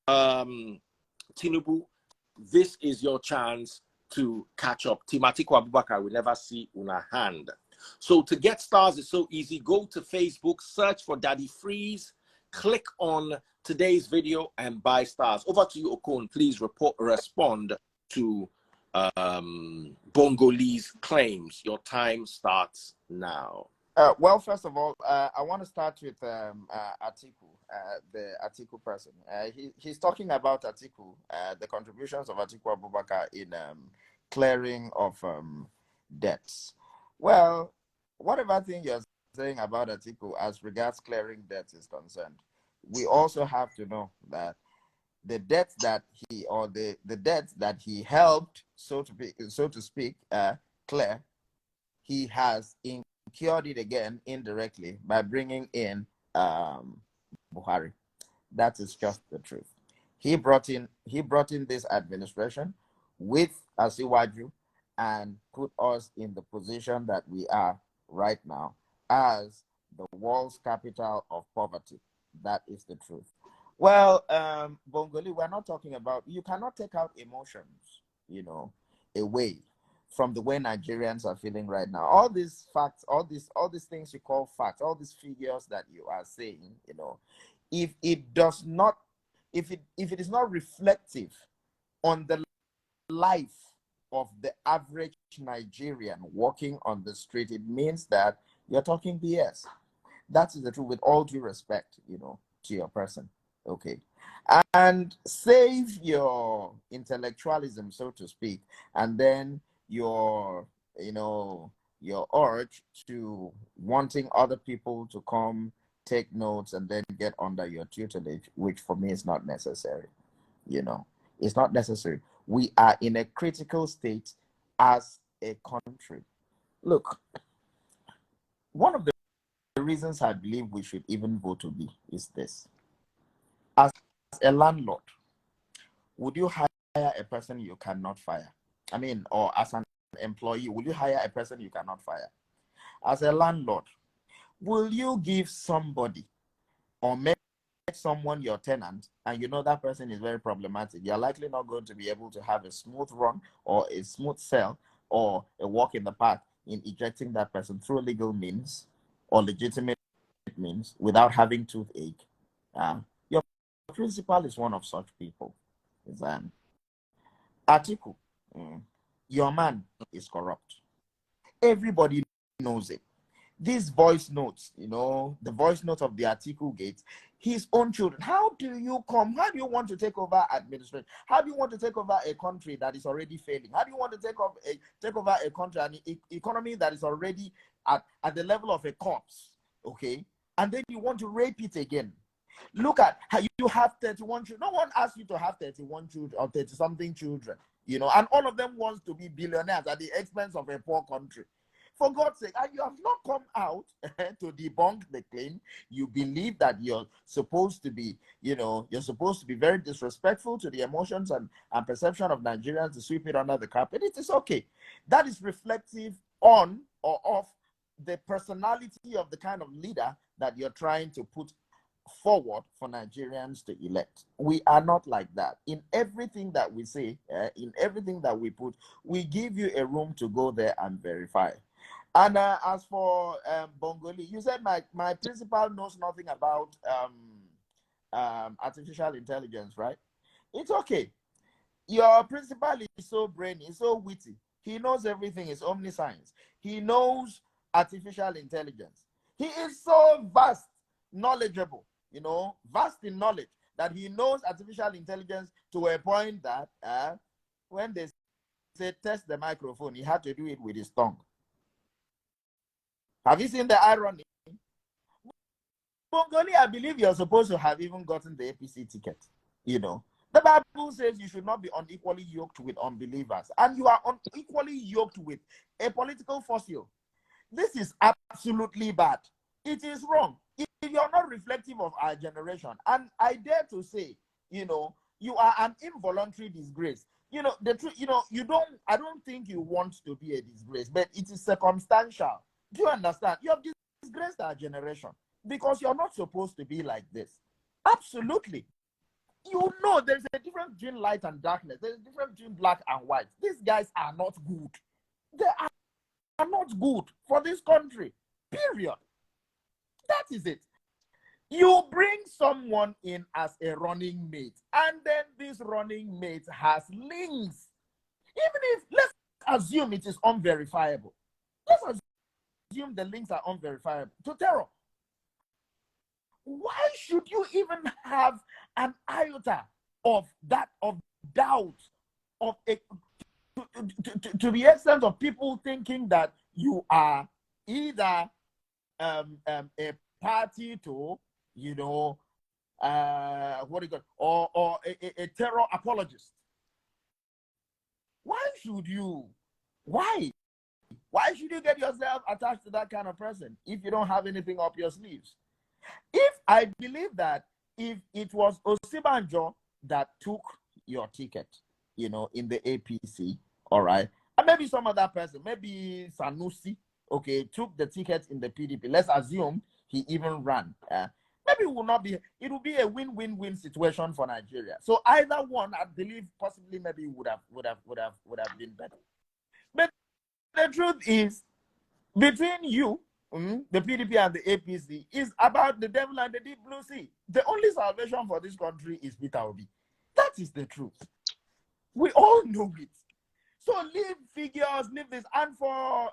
Tinubu, this is your chance to catch up. Team Atiku Abubakar will never see una hand. So to get stars is so easy. Go to Facebook, search for Daddy Freeze, click on today's video and buy stars. Over to you, Okon. Please respond to Bongolee's claims. Your time starts now. Well, first of all, I want to start with Atiku, the Atiku person. He's talking about Atiku, the contributions of Atiku Abubakar in clearing of debts. Well, whatever thing you're saying about Atiku as regards clearing debts is concerned, we also have to know that the debts that he, or the debts that he helped, so to speak, clear, he has incurred it again indirectly by bringing in Buhari. That is just the truth. He brought in this administration with Asiwaju and put us in the position that we are right now as the world's capital of poverty. That is the truth. Well, Bongolee, we're not talking about, you cannot take out emotions, away from the way Nigerians are feeling right now. All these facts, all these things you call facts, all these figures that you are saying, if it is not reflective on the life of the average Nigerian walking on the street, it means that you're talking BS. That is the truth, with all due respect, to your person. Okay. And save your intellectualism, so to speak, and then your urge to wanting other people to come take notes and then get under your tutelage, which for me is not necessary. It's not necessary. We are in a critical state as a country. Look, one of the reasons I believe we should even vote to be is this. As a landlord, would you hire a person you cannot fire? I mean, or as an employee, will you hire a person you cannot fire? As a landlord, will you give somebody or make someone your tenant and that person is very problematic? You're likely not going to be able to have a smooth run or a smooth sell or a walk in the park in ejecting that person through legal means or legitimate means without having toothache. Your principal is one of such people. Atiku, your man is corrupt. Everybody knows it. These voice notes, the voice note of the Atiku gate, his own children. How do you want to take over administration? How do you want to take over a country that is already failing? How do you want to take over a country, an economy that is already at the level of a corpse? Okay, and then you want to rape it again? Look at how you have 31 children. No one asked you to have 31 children or 30-something children, and all of them wants to be billionaires at the expense of a poor country. For God's sake, and you have not come out to debunk the claim. You believe that you're supposed to be, you're supposed to be very disrespectful to the emotions and perception of Nigerians to sweep it under the carpet. It is okay. That is reflective on or of the personality of the kind of leader that you're trying to put forward for Nigerians to elect. We are not like that. In everything that we say, in everything that we put, we give you a room to go there and verify. And as for Bongolee, you said my principal knows nothing about artificial intelligence, right? It's okay. Your principal is so brainy, so witty. He knows everything. It's omniscience. He knows artificial intelligence. He is so vast, knowledgeable, vast in knowledge, that he knows artificial intelligence to a point that when they say test the microphone, he had to do it with his tongue. Have you seen the irony? Bongolee, I believe you're supposed to have even gotten the APC ticket. The Bible says you should not be unequally yoked with unbelievers, and you are unequally yoked with a political fossil. This is absolutely bad. It is wrong. If you're not reflective of our generation, and I dare to say, you are an involuntary disgrace. The truth, I don't think you want to be a disgrace, but it is circumstantial. Do you understand? You have disgraced our generation because you're not supposed to be like this. Absolutely. There's a difference between light and darkness. There's a difference between black and white. These guys are not good. They are not good for this country. Period. That is it. You bring someone in as a running mate, and then this running mate has links. Even if, let's assume it is unverifiable. Let's assume the links are unverifiable to terror. Why should you even have an iota of that, of doubt, of to the extent of people thinking that you are either a party to, what do you call, or a terror apologist? Why should you? Why should you get yourself attached to that kind of person if you don't have anything up your sleeves? If I believe that if it was Osibanjo that took your ticket, in the APC, all right, and maybe some other person, maybe Sanusi, okay, took the ticket in the PDP. Let's assume he even ran. Maybe it will be a win-win-win situation for Nigeria. So either one, I believe, possibly maybe would have been better. But the truth is, between you, the PDP and the APC, is about the devil and the deep blue sea. The only salvation for this country is Peter Obi. That is the truth. We all know it. So leave figures, leave this. And for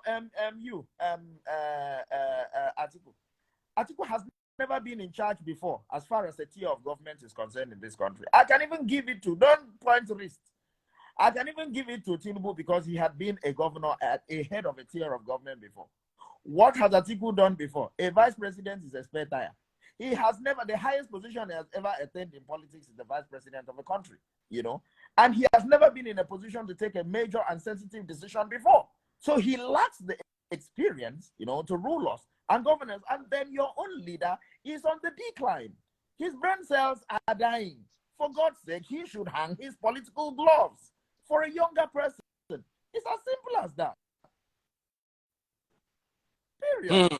Atiku has never been in charge before, as far as the tier of government is concerned in this country. I can even give it to, don't point wrist. I can even give it to Tinubu because he had been a governor at a head of a tier of government before. What has Atiku done before? A vice president is a spare tire. He has never, the highest position he has ever attained in politics is the vice president of a country, and he has never been in a position to take a major and sensitive decision before. So he lacks the experience, to rule us and govern us. And then your own leader is on the decline. His brain cells are dying. For God's sake, he should hang his political gloves for a younger person. It's as simple as that. Period.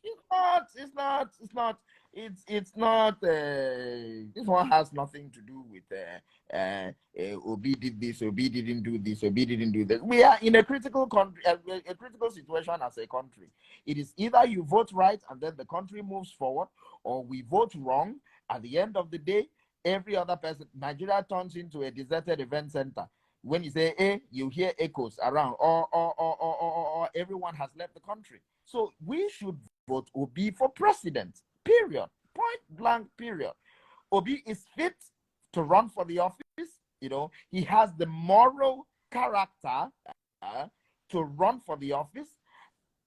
This one has nothing to do with Obi did this, Obi didn't do this, Obi didn't do that. We are in a critical country, a critical situation as a country. It is either you vote right and then the country moves forward, or we vote wrong. At the end of the day, every other person, Nigeria turns into a deserted event center. When you say A, you hear echoes around, or everyone has left the country. So we should vote Obi for president, period. Point blank, period. Obi is fit to run for the office. He has the moral character to run for the office.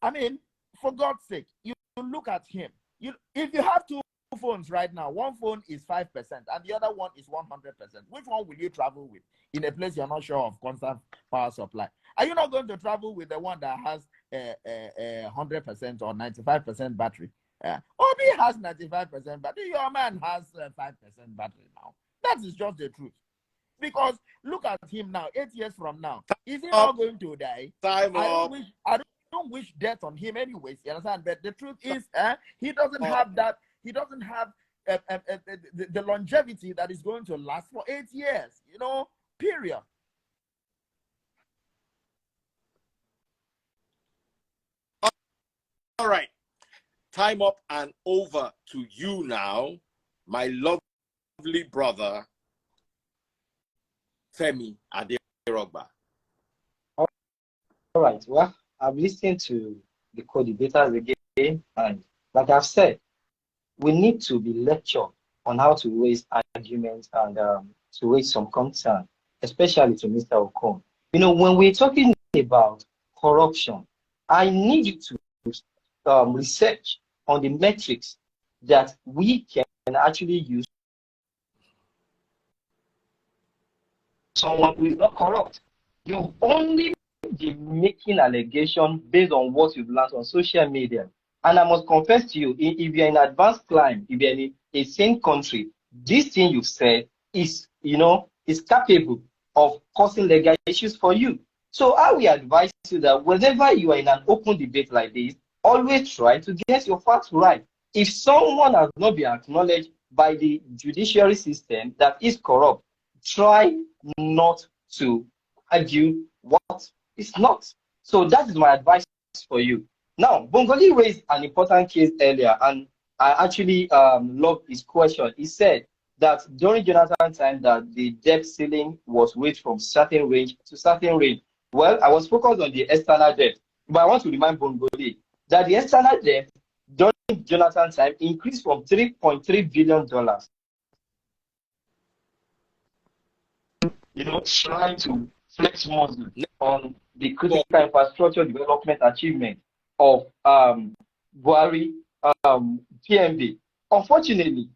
I mean, for God's sake, you look at him. If you have two phones right now, one phone is 5% and the other one is 100%. Which one will you travel with in a place you're not sure of constant power supply? Are you not going to travel with the one that has 100% or 95% battery? Obi has 95% battery. Your man has 5% battery now. That is just the truth. Because look at him now. 8 years from now, is he not going to die? I don't wish death on him anyways. You understand? But the truth is, he doesn't have that. He doesn't have the longevity that is going to last for 8 years, you know, period. All right. Time up and over to you now, my lovely brother, Femi Aderogba. All right. Well, I've listened to the co-debaters again, and like I've said, we need to be lectured on how to raise arguments and to raise some concern, especially to Mr. Okon. You know, when we're talking about corruption, I need you to research on the metrics that we can actually use. Someone who is not corrupt. You only be making allegation based on what you've learned on social media. And I must confess to you, if you're in advanced climb, if you're in a sane country, this thing you've said is, you know, is capable of causing legal issues for you. So I will advise you that whenever you are in an open debate like this, always try to get your facts right. If someone has not been acknowledged by the judiciary system that is corrupt, try not to argue what is not. So that is my advice for you. Now, Bongolee raised an important case earlier, and I actually love his question. He said that during Jonathan's time that the debt ceiling was raised from certain range to certain range. Well, I was focused on the external debt, but I want to remind Bongolee that the external debt during Jonathan's time increased from $3.3 billion. You know, trying to flex muscle on the critical infrastructure development achievement of Buhari PMB. Unfortunately,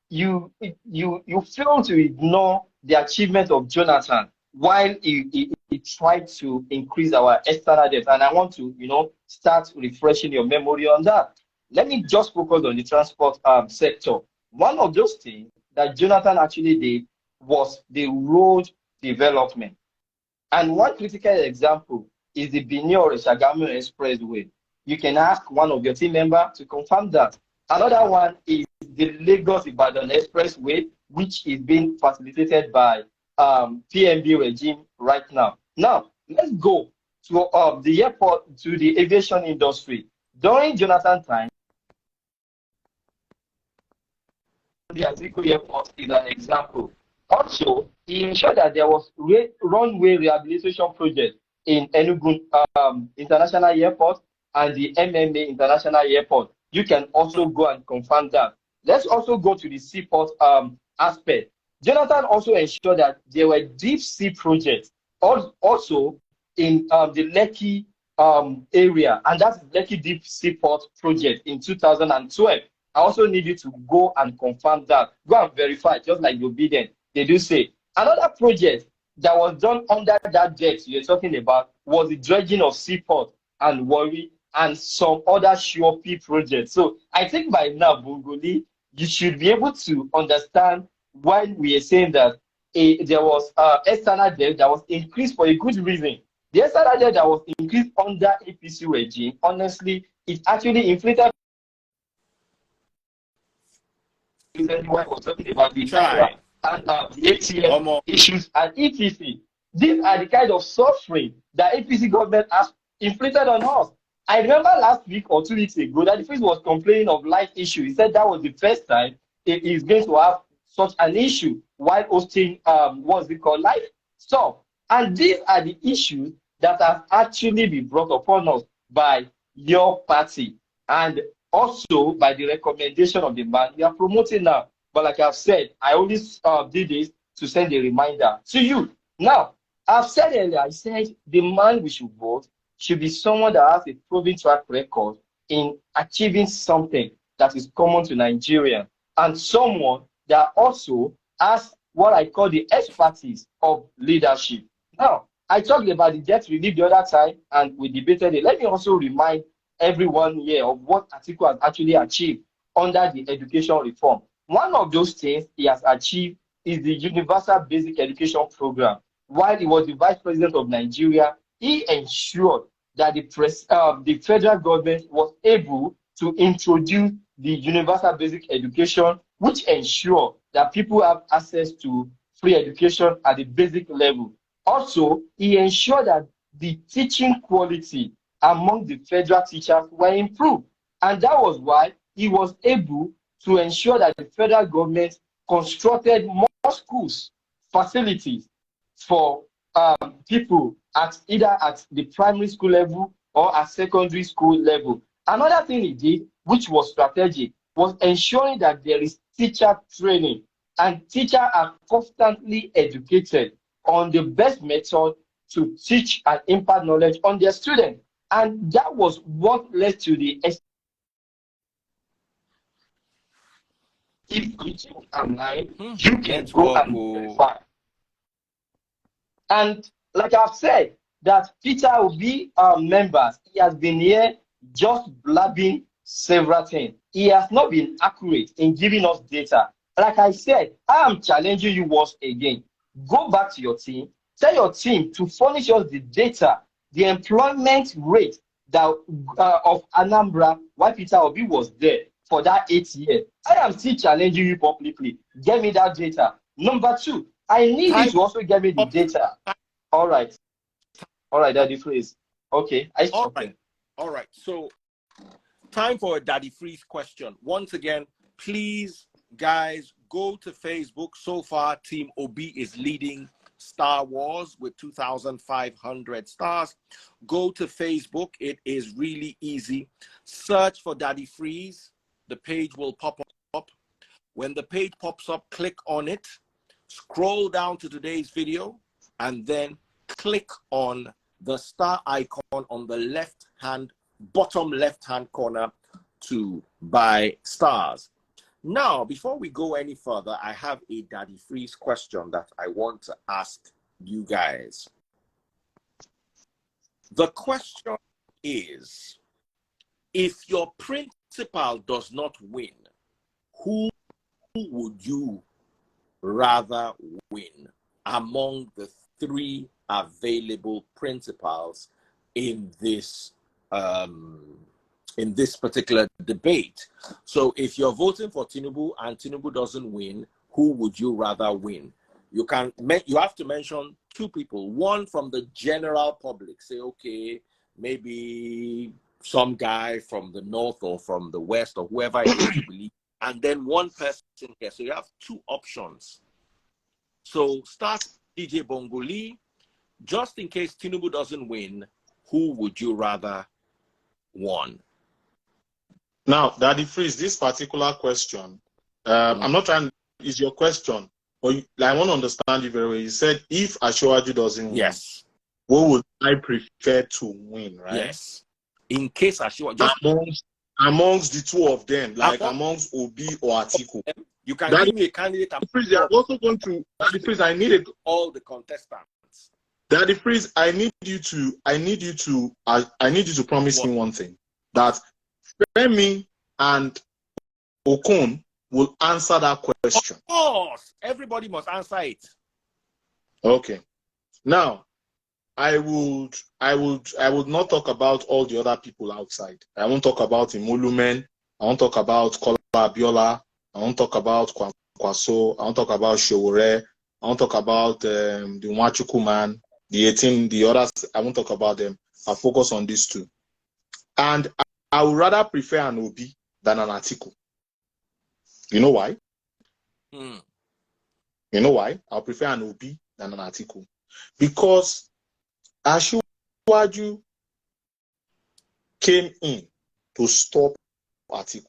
you fail to ignore the achievement of Jonathan while he tried to increase our external debt. And I want to, you know, start refreshing your memory on that. Let me just focus on the transport sector. One of those things that Jonathan actually did was the road development. And one critical example is the Benin-Shagamu Expressway. You can ask one of your team members to confirm that. Another one is the Lagos-Ibadan Expressway, which is being facilitated by PMB regime right now. Now, let's go to the airport, to the aviation industry. During Jonathan's time, the Atiku Airport is an example. Also, he ensured that there was runway rehabilitation project in Enugu International Airport and the MMA International Airport. You can also go and confirm that. Let's also go to the seaport aspect. Jonathan also ensured that there were deep sea projects also in the Lekki area, and that's Lekki Deep Seaport Project in 2012. I also need you to go and confirm that. Go and verify, just like the obedient. They do say. Another project that was done under that debt you're talking about was the dredging of Seaport and Warri and some other P projects. So I think by now, Bongolee, you should be able to understand when we are saying that there was external debt that was increased for a good reason. The external debt that was increased under APC regime, honestly, it actually inflated. Was talking about the and the ATM issues and ETC. These are the kind of suffering that APC government has inflicted on us. I remember last week or 2 weeks ago that the first was complaining of life issue. He said that was the first time he is going to have such an issue while hosting what's it called, life stuff. And these are the issues that have actually been brought upon us by your party and also by the recommendation of the man we are promoting now. But like I've said, I only did this to send a reminder to you. Now, I've said earlier, I said the man we should vote should be someone that has a proven track record in achieving something that is common to Nigeria, and someone that also has what I call the expertise of leadership. Now, I talked about the debt relief the other time, and we debated it. Let me also remind everyone here of what Atiku has actually achieved under the education reform. One of those things he has achieved is the Universal Basic Education Program. While he was the Vice President of Nigeria, he ensured that the federal government was able to introduce the universal basic education, which ensure that people have access to free education at the basic level. Also, he ensured that the teaching quality among the federal teachers were improved. And that was why he was able to ensure that the federal government constructed more schools, facilities for people at either at the primary school level or at secondary school level. Another thing he did, which was strategic, was ensuring that there is teacher training and teachers are constantly educated on the best method to teach and impart knowledge on their students. And that was what led to the if you online, you can go and verify. And like I've said, that Peter will be our members. He has been here just blabbing several things. He has not been accurate in giving us data. Like I said, I am challenging you once again. Go back to your team. Tell your team to furnish us the data, the employment rate that of Anambra, why Peter Obi was there for that 8 years. I am still challenging you publicly. Get me that data. Number two, I need you to also get me the data. All right. All right, Daddy Freeze. Okay. All right. So, time for a Daddy Freeze question. Once again, please, guys, go to Facebook. So far, Team Obi is leading Star Wars with 2,500 stars. Go to Facebook. It is really easy. Search for Daddy Freeze. The page will pop up. When the page pops up, click on it. Scroll down to today's video and then click on the star icon on the bottom left-hand corner to buy stars. Now, before we go any further, I have a Daddy Freeze question that I want to ask you guys. The question is, if your principal does not win, who would you rather win among the three available principals in this particular debate? So if you're voting for Tinubu and Tinubu doesn't win, who would you rather win? You have to mention two people, one from the general public. Say, okay, maybe some guy from the north or from the west or whoever it is you believe, and then one person here. So you have two options. So start DJ Bongolee. Just in case Tinubu doesn't win, who would you rather won? Now, Daddy Freeze, this particular question, I'm not trying, is your question, but I want to understand you very well. You said if Asiwaju doesn't win, yes, what would I prefer to win, right? Yes. In case Asiwaju, amongst the two of them, like amongst Obi or Atiku. You can give me a candidate. Freeze, I'm also going to Daddy Freeze, I need it. All the contestants. Daddy Freeze, I need you to promise me one thing, that Femi and Okon will answer that question. Of course, everybody must answer it. Okay. Now, I would not talk about all the other people outside. I won't talk about Imolumen. I won't talk about Kola Abiola. I won't talk about Kwaso. I won't talk about Showore. I won't talk about the Nwachukwu man, the 18, the others. I won't talk about them. I'll focus on these two. And I would rather prefer an Obi than an Atiku. You know why? You know why? I'll prefer an Obi than an Atiku. Because Asiwaju came in to stop Atiku.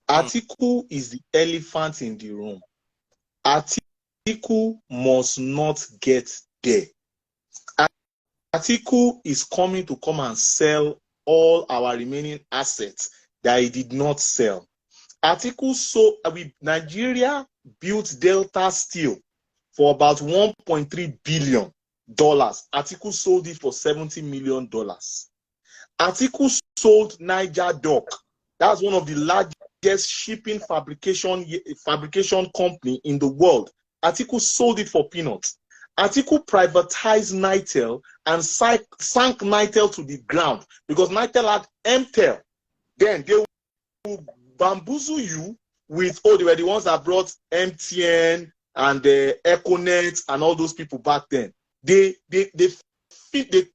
Atiku is the elephant in the room. Atiku must not get there. Atiku is coming to come and sell all our remaining assets that he did not sell. Atiku Nigeria built Delta Steel for about $1.3 billion. Atiku sold it for $70 million. Atiku sold Niger Dock. That's one of the largest shipping fabrication company in the world. Atiku sold it for peanuts. Atiku privatized Nitel and sank Nitel to the ground because Nitel had MTEL. Then they will bamboozle you with, oh, they were the ones that brought MTN and Econet and all those people back then. They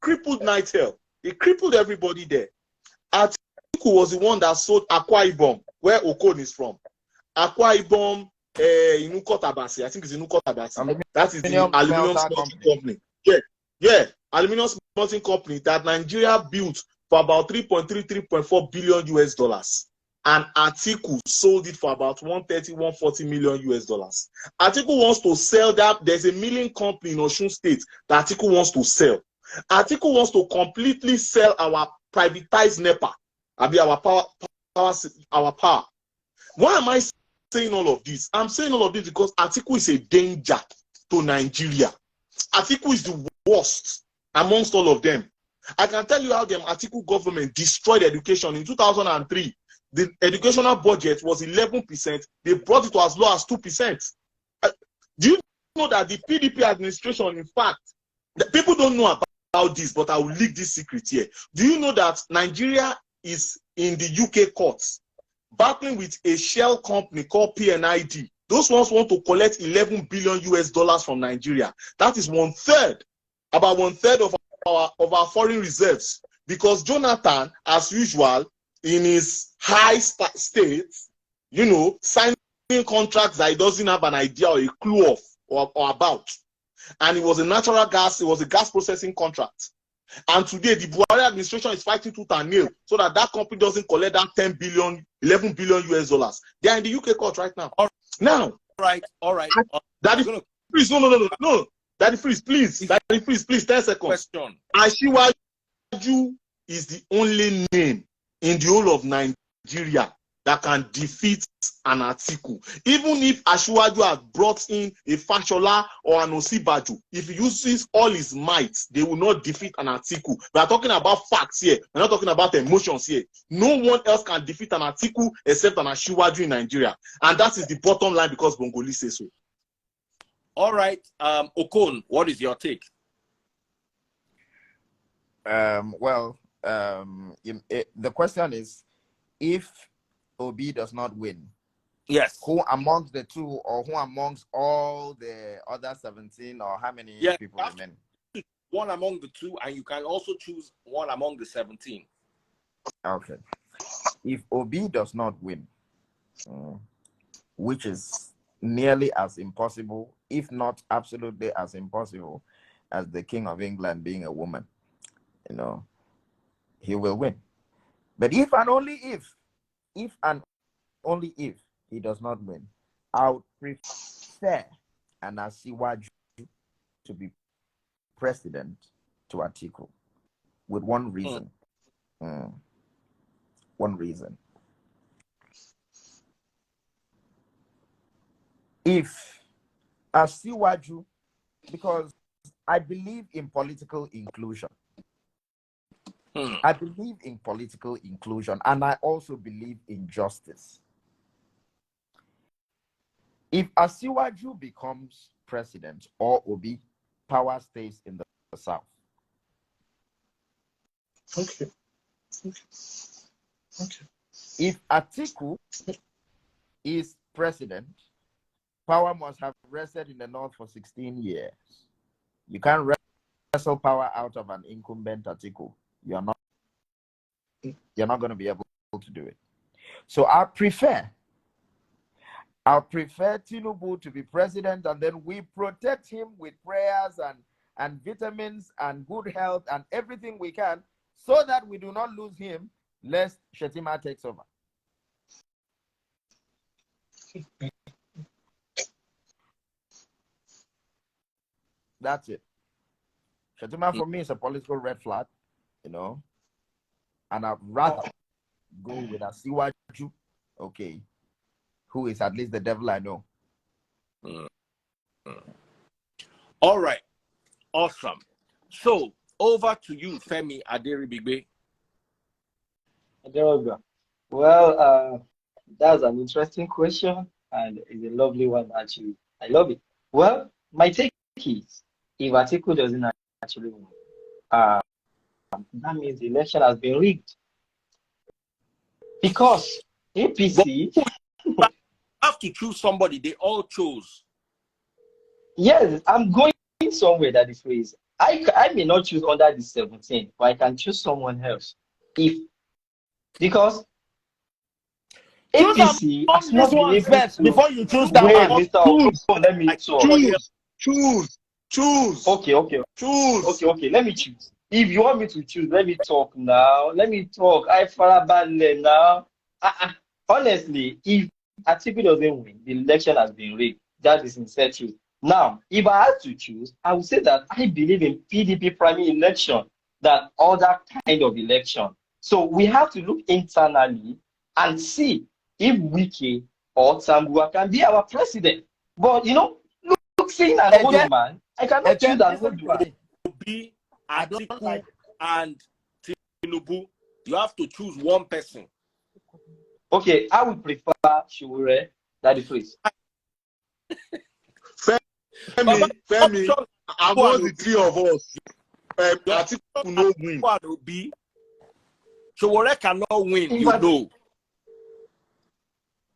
crippled Nitel. They crippled everybody there. Atiku was the one that sold Akwa Ibom, where Okon is from. Akwa Ibom, Inuko Tabasi. I think it's Inuko Tabasi. That is the aluminum smelting company. Yeah, aluminum smelting company that Nigeria built for about 3.4 billion US dollars. And Atiku sold it for about 140 million US dollars. Atiku wants to sell that. There's a milling company in Osun State that Atiku wants to sell. Atiku wants to completely sell our privatized NEPA. Our power. Why am I saying all of this? I'm saying all of this because Atiku is a danger to Nigeria. Atiku is the worst amongst all of them. I can tell you how the Atiku government destroyed education in 2003. The educational budget was 11%. They brought it to as low as 2%. Do you know that the PDP administration, in fact, the people don't know about this, but I will leak this secret here. Do you know that Nigeria is in the UK courts battling with a shell company called PNID? Those ones want to collect 11 billion US dollars from Nigeria. That is about one third of our foreign reserves. Because Jonathan, as usual, in his high state, signing contracts that he doesn't have an idea or a clue of or about. And it was a natural gas, it was a gas processing contract. And today, the Buhari administration is fighting tooth and nail so that company doesn't collect that 11 billion US dollars. They are in the UK court right now. Now, all right. Daddy, please, no. Daddy, please, 10 seconds. Question. Asiwaju is the only name in the whole of Nigeria that can defeat an Atiku. Even if Asiwaju had brought in a Fashola or an Osibaju, if he uses all his might, they will not defeat an Atiku. We are talking about facts here. We're not talking about emotions here. No one else can defeat an Atiku except an Asiwaju in Nigeria. And that is the bottom line because Bongolee says so. All right. Okon, what is your take? The question is, if Obi does not win, yes, who amongst the two, or who amongst all the other 17, or how many people remain? One among the two, and you can also choose one among the 17. Okay. If Obi does not win, which is nearly as impossible, if not absolutely as impossible, as the King of England being a woman, he will win. But if and only if he does not win, I would prefer an Asiwaju to be president to Atiku, with one reason. One reason. If Asiwaju, because I believe in political inclusion. I believe in political inclusion, and I also believe in justice. If Asiwaju becomes president or Obi, power stays in the South. Okay. If Atiku is president, power must have rested in the North for 16 years. You can't wrestle power out of an incumbent Atiku. You're not going to be able to do it. So I prefer Tinubu to be president, and then we protect him with prayers and vitamins and good health and everything we can, so that we do not lose him lest Shetima takes over. That's it. Shetima for me is a political red flag, and I'd rather go with Asiwaju, who is at least the devil I know. All right. Awesome. So, over to you, Femi Aderibigbe. Well, that's an interesting question, and it's a lovely one, actually. I love it. Well, my take is, if Atiku doesn't actually win, that means the election has been rigged. Because APC... But have to choose somebody. They all chose. Yes, I'm going somewhere that is phrase. I may not choose under the 17, but I can choose someone else. Because APC has not been able first to... before you choose that Wait, one. Mr. Okon, let me talk. Choose. Okay. Choose. Okay, let me choose. If you want me to choose, let me talk now. Let me talk. I farabale now. Honestly, if Atiku doesn't win, the election has been rigged. That is sincere truth. Now, if I had to choose, I would say that I believe in PDP primary election than other kind of election. So we have to look internally and see if Wike or Tambua can be our president. But look, seeing an old man, I cannot choose an old man. Obi, Atiku, and Tinubu. You have to choose one person. Okay, I would prefer Shure, that is phrase. Femi, among the three of us, Atiku no win. Shure cannot win, you know.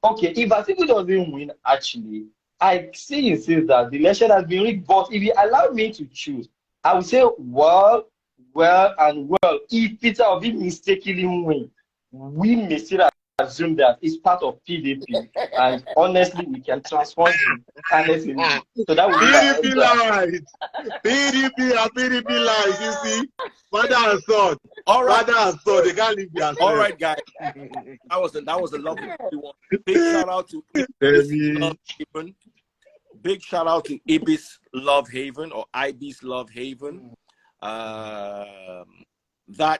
Okay, if Atiku doesn't win, actually, I see it says that the election has been rigged. But if you allow me to choose, I would say, well, if Peter Obi mistakenly win, we may still assume that it's part of PDP, and honestly, we can transform him. So that would be PDP light. PDP light. You see, father and son. All right, father and son. They can't leave their. All right, guys. That was a lovely one. Big shout out to Ibis Love Haven. Big shout out to Ibis Love Haven or Ibis Love Haven. That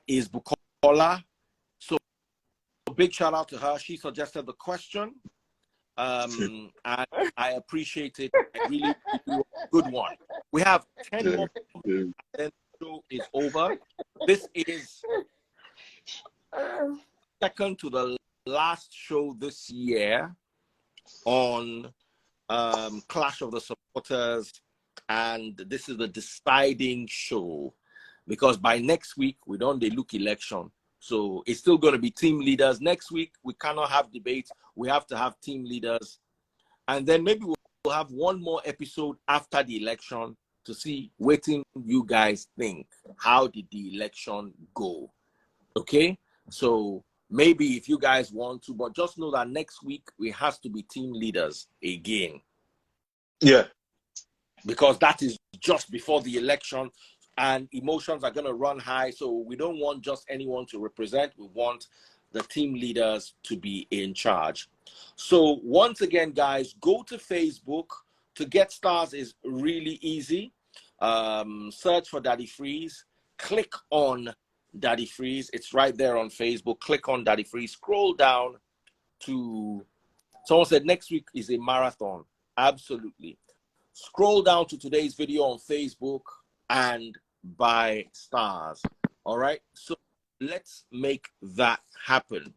is Bukola. So big shout out to her. She suggested the question. And I appreciate it. I really good one. We have 10 more and then the show is over. This is second to the last show this year on Clash of the Supporters, and this is the deciding show because by next week we don't look election. So it's still going to be team leaders. Next week, we cannot have debates. We have to have team leaders. And then maybe we'll have one more episode after the election to see what you guys think. How did the election go? Okay? So maybe if you guys want to, but just know that next week, we have to be team leaders again. Yeah. Because that is just before the election. And emotions are going to run high. So we don't want just anyone to represent. We want the team leaders to be in charge. So once again, guys, go to Facebook. To get stars is really easy. Search for Daddy Freeze. Click on Daddy Freeze. It's right there on Facebook. Click on Daddy Freeze. Scroll down to... Someone said next week is a marathon. Absolutely. Scroll down to today's video on Facebook and buy stars. All right, so let's make that happen.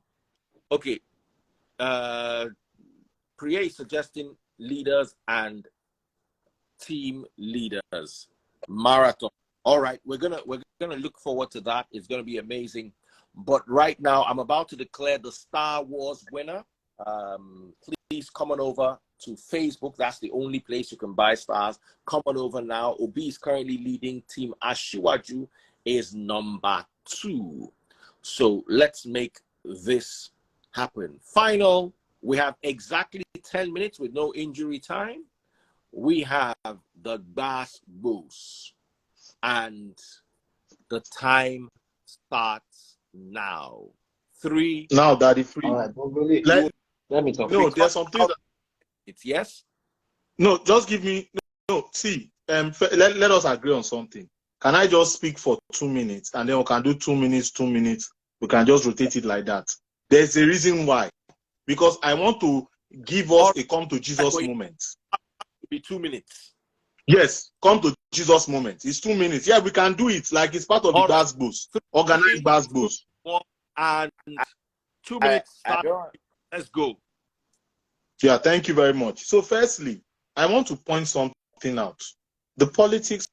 Okay, Priya is suggesting leaders and team leaders marathon. All right, we're gonna look forward to that. It's gonna be amazing. But right now, I'm about to declare the Star Wars winner. Please come on over to Facebook. That's the only place you can buy stars. Come on over now. Obi is currently leading. Team Asiwaju is number 2. So let's make this happen. Final. We have exactly 10 minutes with no injury time. We have the Bass Boost. And the time starts now. 3. Now, Daddy Free. All right, Bongolee. Let me talk. No, there's something that... It's yes? No, just give me... No, see, let us agree on something. Can I just speak for 2 minutes and then we can do 2 minutes, 2 minutes? We can just rotate it like that. There's a reason why. Because I want to give us a come to Jesus moment. It'll be 2 minutes. Yes, come to Jesus moment. It's 2 minutes. Yeah, we can do it. Like it's part of the Bass Boost. Organized Bass Boost. And 2 minutes start. Let's go. Yeah, thank you very much. So firstly, I want to point something out. The politics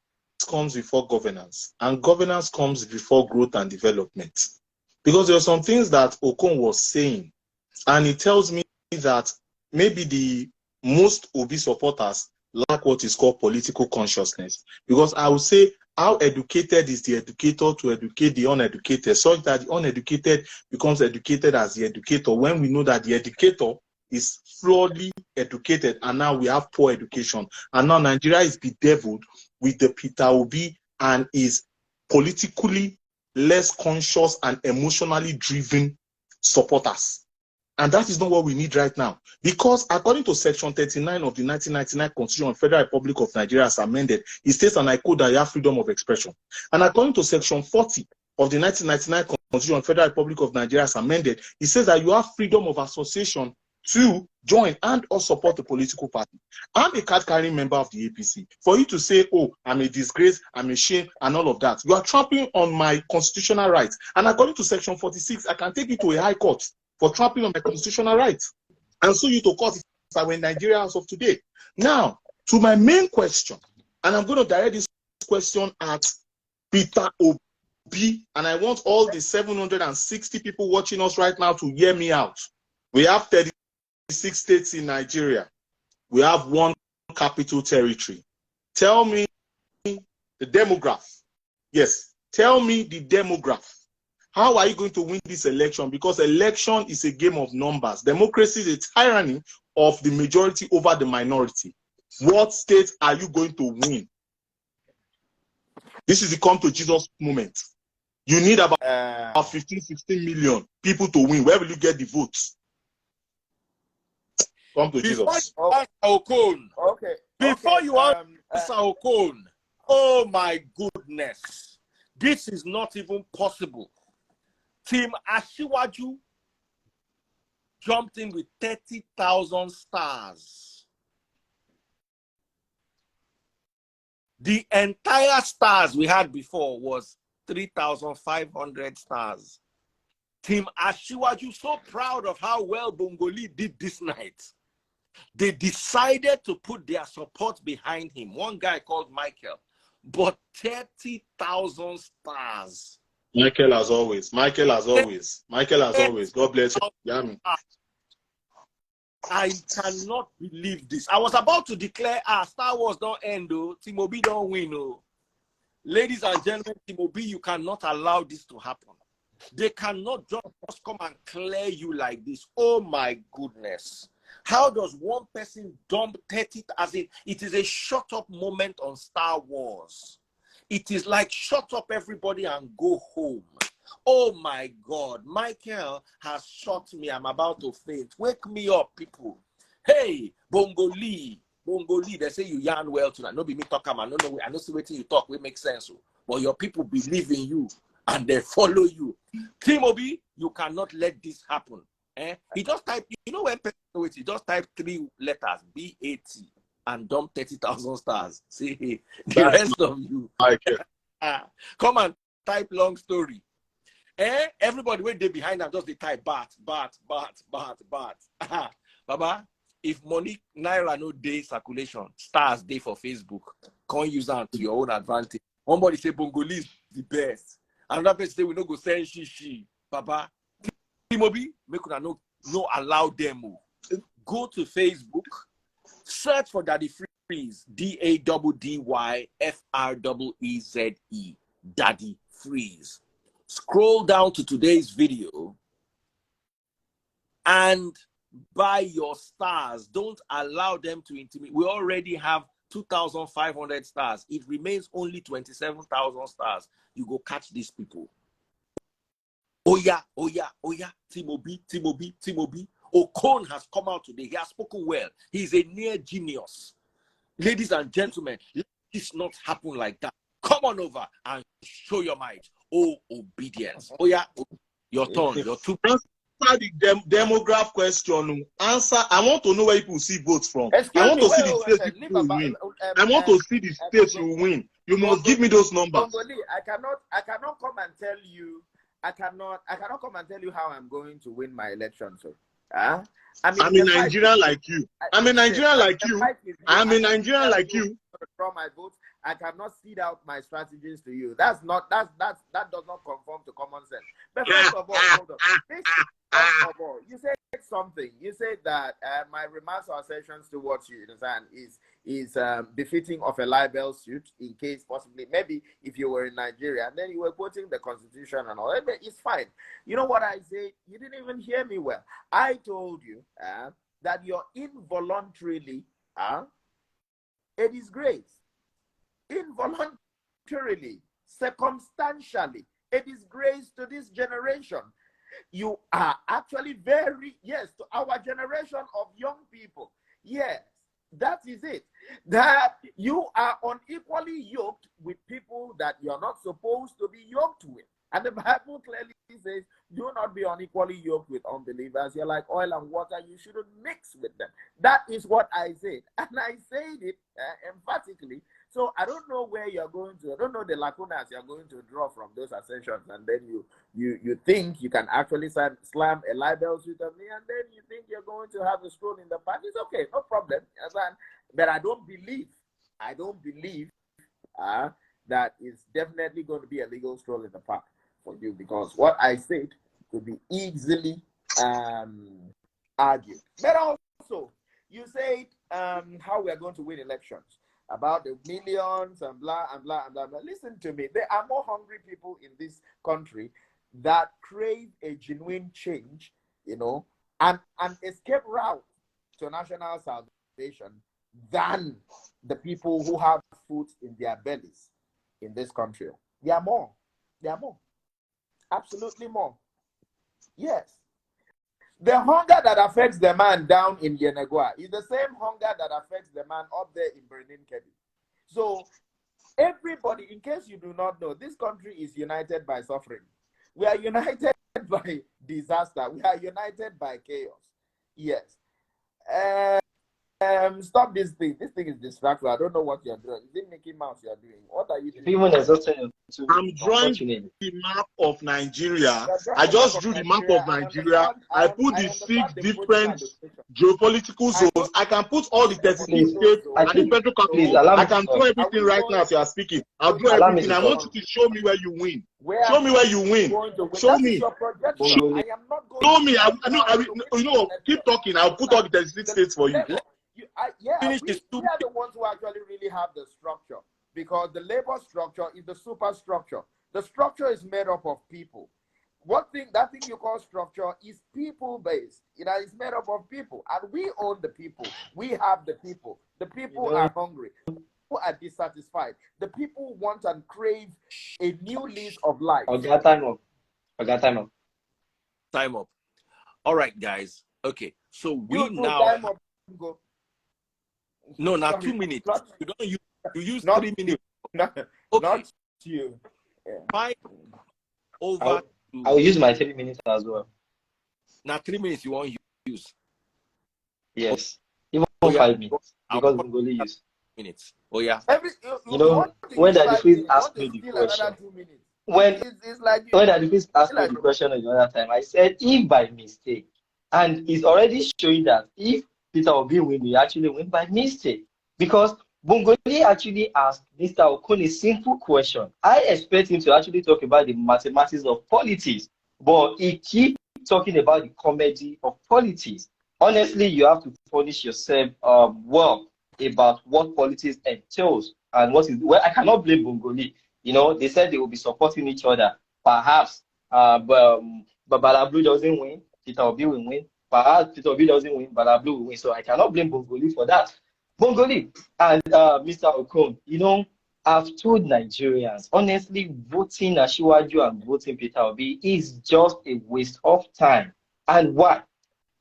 comes before governance, and governance comes before growth and development. Because there are some things that Okon was saying, and it tells me that maybe the most Obi supporters lack what is called political consciousness. Because I would say, how educated is the educator to educate the uneducated, such that the uneducated becomes educated as the educator, when we know that the educator is flawedly educated, and now we have poor education. And now Nigeria is bedeviled with the Peter Obi and is politically less conscious and emotionally driven supporters. And that is not what we need right now. Because according to Section 39 of the 1999 Constitution of the Federal Republic of Nigeria as amended, it states, and I quote, that you have freedom of expression. And according to Section 40 of the 1999 Constitution of the Federal Republic of Nigeria as amended, it says that you have freedom of association to join and or support a political party. I'm a card-carrying member of the APC. For you to say, oh, I'm a disgrace, I'm a shame, and all of that, you are trampling on my constitutional rights. And according to Section 46, I can take you to a high court for trampling on my constitutional rights and sue you to court if I were in Nigeria as of today. Now, to my main question, and I'm going to direct this question at Peter Obi, and I want all the 760 people watching us right now to hear me out. We have 36 states in Nigeria. We have one capital territory. Tell me the demograph. Yes, tell me the demograph. How are you going to win this election? Because election is a game of numbers. Democracy is a tyranny of the majority over the minority. What state are you going to win? This is the come to Jesus moment. You need about 15, 16 million people to win. Where will you get the votes? Come to Jesus. Okon. Okay. Before you answer Okon, oh my goodness, this is not even possible. Team Asiwaju jumped in with 30,000 stars. The entire stars we had before was 3,500 stars. Team Asiwaju, so proud of how well Bongolee did this night. They decided to put their support behind him. One guy called Michael, but 30,000 stars. Michael as always. Michael as always. Michael as always. God bless you. Yami. I cannot believe this. I was about to declare, Star Wars don't end, though. Team Obi don't win, oh. Ladies and gentlemen, Team Obi, you cannot allow this to happen. They cannot just come and clear you like this. Oh my goodness. How does one person dump 30, as in it is a shut up moment on Star Wars? It is like shut up everybody and go home. Oh my God, Michael has shot me. I'm about to faint. Wake me up, people. Hey, Bongolee, they say you yarn well tonight. No be me talk, man. No, I know see what you talk, we make sense. But your people believe in you and they follow you. Team Obi, you cannot let this happen. He just typed, you know when people he just type 3 letters, BAT, and dump 30,000 stars. See, the rest of you. Come and type long story. Everybody wait there behind them, just they type bat. Baba, if money naira no day circulation, stars day for Facebook, can't use that to your own advantage. Somebody say Bongolee is the best. Another person say we no go send shishi. Baba, Team Obi, make una no allow them. Go to Facebook, search for Daddy Freeze, DADDYFREEZE, Daddy Freeze. Scroll down to today's video and buy your stars. Don't allow them to intimidate. We already have 2,500 stars. It remains only 27,000 stars. You go catch these people. Oh yeah. Team Obi. Okon has come out today. He has spoken well. He's a near genius. Ladies and gentlemen, let this not happen like that. Come on over and show your might. Oh, obedience. Oh yeah, your turn. Your two. Answer the demographic question. Answer. I want to know where people see votes from. Excuse I want me, to see the states you will win. I want to see the states you win. You must give me those numbers. Bongolee, I cannot come and tell you. I cannot come and tell you how I'm going to win my election, sir. I'm a Nigerian like you. I'm a Nigerian like you. I'm a Nigerian like you. Draw my votes. I cannot seed out my strategies to you. That does not conform to common sense. But first of all, hold on. First of all, you said something. You said that my remarks or assertions towards you, understand, is befitting of a libel suit in case possibly, maybe if you were in Nigeria and then you were quoting the Constitution and all, it's fine. You know what I said? You didn't even hear me well. I told you that you're involuntarily a disgrace. Involuntarily, circumstantially, a disgrace to this generation. You are actually to our generation of young people. Yes, that is it. That you are unequally yoked with people that you're not supposed to be yoked with. And the Bible clearly says, do not be unequally yoked with unbelievers. You're like oil and water. You shouldn't mix with them. That is what I said. And I said it emphatically. So I don't know where you're going to. I don't know the lacunas you're going to draw from those assertions. And then you think you can actually slam a libel suit on me. And then you think you're going to have a stroll in the park. It's okay. No problem. But I don't believe that is definitely going to be a legal stroll in the park for you, because what I said could be easily argued. But also, you said how we are going to win elections, about the millions and blah and blah and blah. But listen to me, there are more hungry people in this country that crave a genuine change, and an escape route to national salvation than the people who have food in their bellies in this country. There are more. Absolutely more. Yes. The hunger that affects the man down in Yenagua is the same hunger that affects the man up there in Berlin Kebbi. So everybody, in case you do not know, this country is united by suffering. We are united by disaster. We are united by chaos. Yes. Stop this thing. This thing is distracting. I don't know what you're doing. Is it Mickey Mouse you're doing? What are you doing? I'm drawing the map of Nigeria. I just drew the map of Nigeria. I put the 6 different geopolitical zones. I can put all the 36 states and the federal capital. I can draw everything right now as you are speaking. I'll draw everything. I want you to show me where you win. Show me where you win. Show me. Show me. Keep talking. I'll put all the 36 states for you. We are the ones who actually really have the structure, because the labor structure is the superstructure. The structure is made up of people. That thing you call structure is people-based. It's made up of people, and we own the people. We have the people. The people are hungry. People are dissatisfied. The people want and crave a new lease of life. Time up. All right, guys. Okay, so we now. No, not 2 minutes. You don't use 3 minutes. Not you. Yeah. Fight over. I'll use my 3 minutes as well. Now 3 minutes you won't use. Yes. Even 5 minutes. Because Bongolee use minutes. Oh yeah. When the priest asked me the question. When the priest asked me the question the other time, I said if by mistake, and it's already showing that if Peter Obi win, he actually win by mistake, because Bongolee actually asked Mr. Okon a simple question. I expect him to actually talk about the mathematics of politics, but he keeps talking about the comedy of politics. Honestly, you have to punish yourself well about what politics entails and what is. Well, I cannot blame Bongolee. They said they will be supporting each other. Perhaps, but Balablu doesn't win, Peter Obi will win. Perhaps Peter Obi doesn't win, Balablu will win. So I cannot blame Bongolee for that. Bongolee and Mr. Okon, I've told Nigerians, honestly, voting Asiwaju and voting Peter Obi is just a waste of time. And why?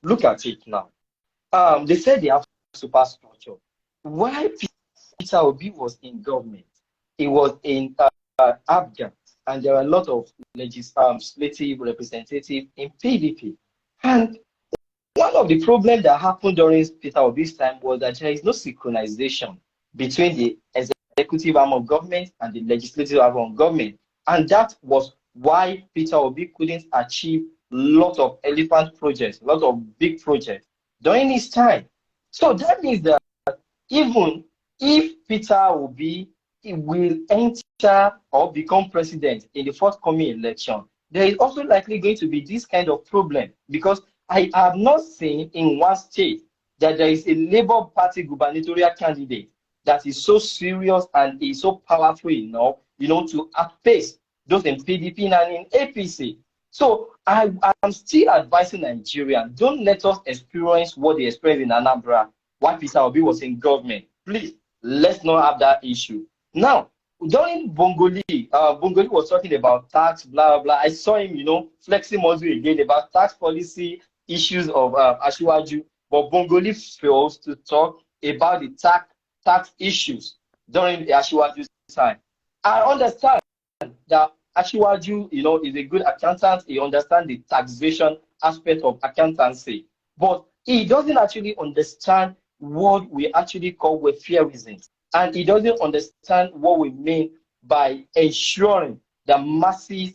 Look at it now. They said they have superstructure. Why Peter Obi was in government? It was in Afghan, and there are a lot of legislative representatives in PDP. And one of the problems that happened during Peter Obi's time was that there is no synchronization between the executive arm of government and the legislative arm of government. And that was why Peter Obi couldn't achieve a lot of elephant projects, a lot of big projects during his time. So that means that even if Peter Obi he will enter or become president in the forthcoming election, there is also likely going to be this kind of problem, because I have not seen in one state that there is a Labour Party gubernatorial candidate that is so serious and is so powerful enough, to outpace those in PDP and in APC. So I am still advising Nigerians, don't let us experience what they experienced in Anambra while Peter Obi was in government. Please, let's not have that issue. Now, during Bongolee, Bongolee was talking about tax, blah, blah. I saw him, flexing muscle again about tax policy issues of Asiwaju, but Bongolee fails to talk about the tax issues during the Asiwaju time. I understand that Asiwaju, is a good accountant. He understands the taxation aspect of accountancy, but he doesn't actually understand what we actually call welfareism, and he doesn't understand what we mean by ensuring the masses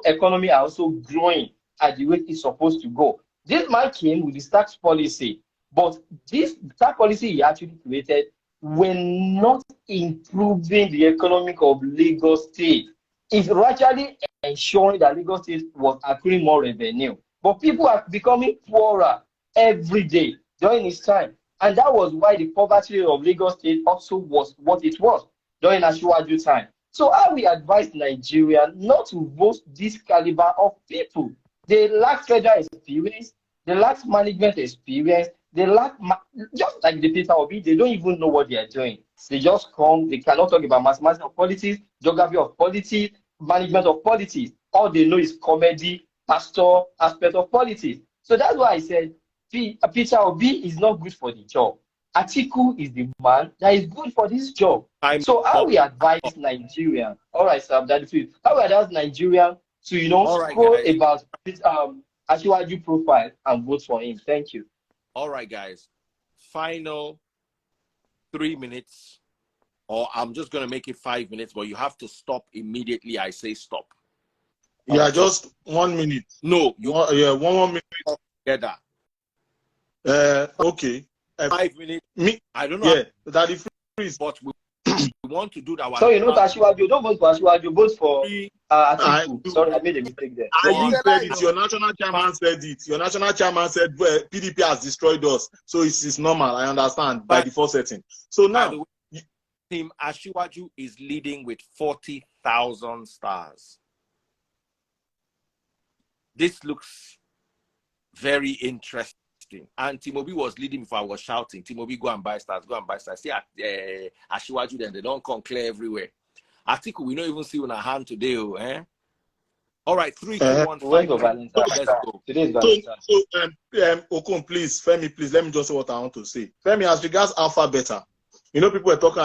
economy are also growing at the rate it's supposed to go. This man came with his tax policy, but this tax policy he actually created were not improving the economic of Lagos State. It's actually ensuring that Lagos State was accruing more revenue. But people are becoming poorer every day during his time. And that was why the poverty rate of Lagos State also was what it was during Asiwaju time. So I will advise Nigeria not to vote this caliber of people. They lack federal experience, they lack management experience, they lack, just like the Peter Obi, they don't even know what they are doing. They just come, they cannot talk about mathematics of politics, geography of politics, management of politics. All they know is comedy, pastor aspect of politics. So that's why I said Peter Obi is not good for the job. Atiku is the man that is good for this job. So how we advise Nigerian? All right, sir, how we advise Nigerian to scroll about Asiwaju profile and vote for him. Thank you. All right, guys. Final 3 minutes, or I'm just going to make it 5 minutes, but you have to stop immediately. I say stop. Yeah, just 1 minute. No, one minute. Together. Okay. 5 minutes. Me? I don't know. Yeah, that is free. But we want to do that. So Asiwaju, don't vote for Asiwaju, vote for Atiku. Sorry, I made a mistake there. I said it. Your national chairman said it. Your national chairman said PDP has destroyed us. So it's normal. I understand by default setting. So now, Team Asiwaju is leading with 40,000 stars. This looks very interesting. And Timobi was leading before I was shouting, Timobi, go and buy stars, go and buy stars. See Asiwaju, then they don't come clear everywhere. Atiku, we don't even see on our hand today. All right, 3, 2, 1, 5. Let's go. So, Okon, please, Femi, please, let me just say what I want to say. Femi, as regards Alpha Beta, people were talking,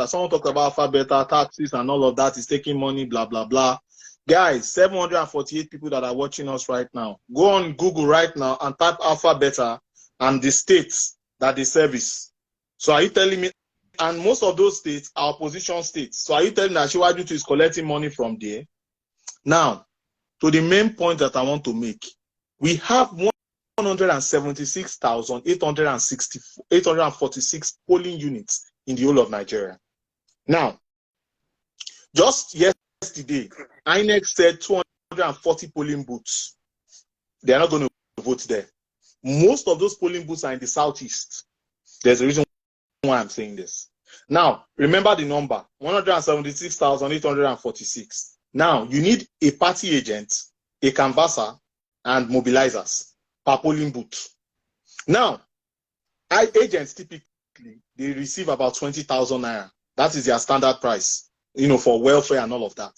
someone talked about Alpha Beta, taxes and all of that is taking money, blah, blah, blah. Guys, 748 people that are watching us right now. Go on Google right now and type Alpha Beta and the states that they service. So are you telling me, and most of those states are opposition states. So are you telling me that Asiwaju is collecting money from there? Now, to the main point that I want to make, we have 176,846 polling units in the whole of Nigeria. Now, just yesterday, INEC said 240 polling booths. They are not going to vote there. Most of those polling booths are in the southeast. There's a reason why I'm saying this. Now, remember the number, 176,846. Now, you need a party agent, a canvasser, and mobilizers per polling booth. Now, agents typically, they receive about 20,000 naira. That is their standard price, for welfare and all of that.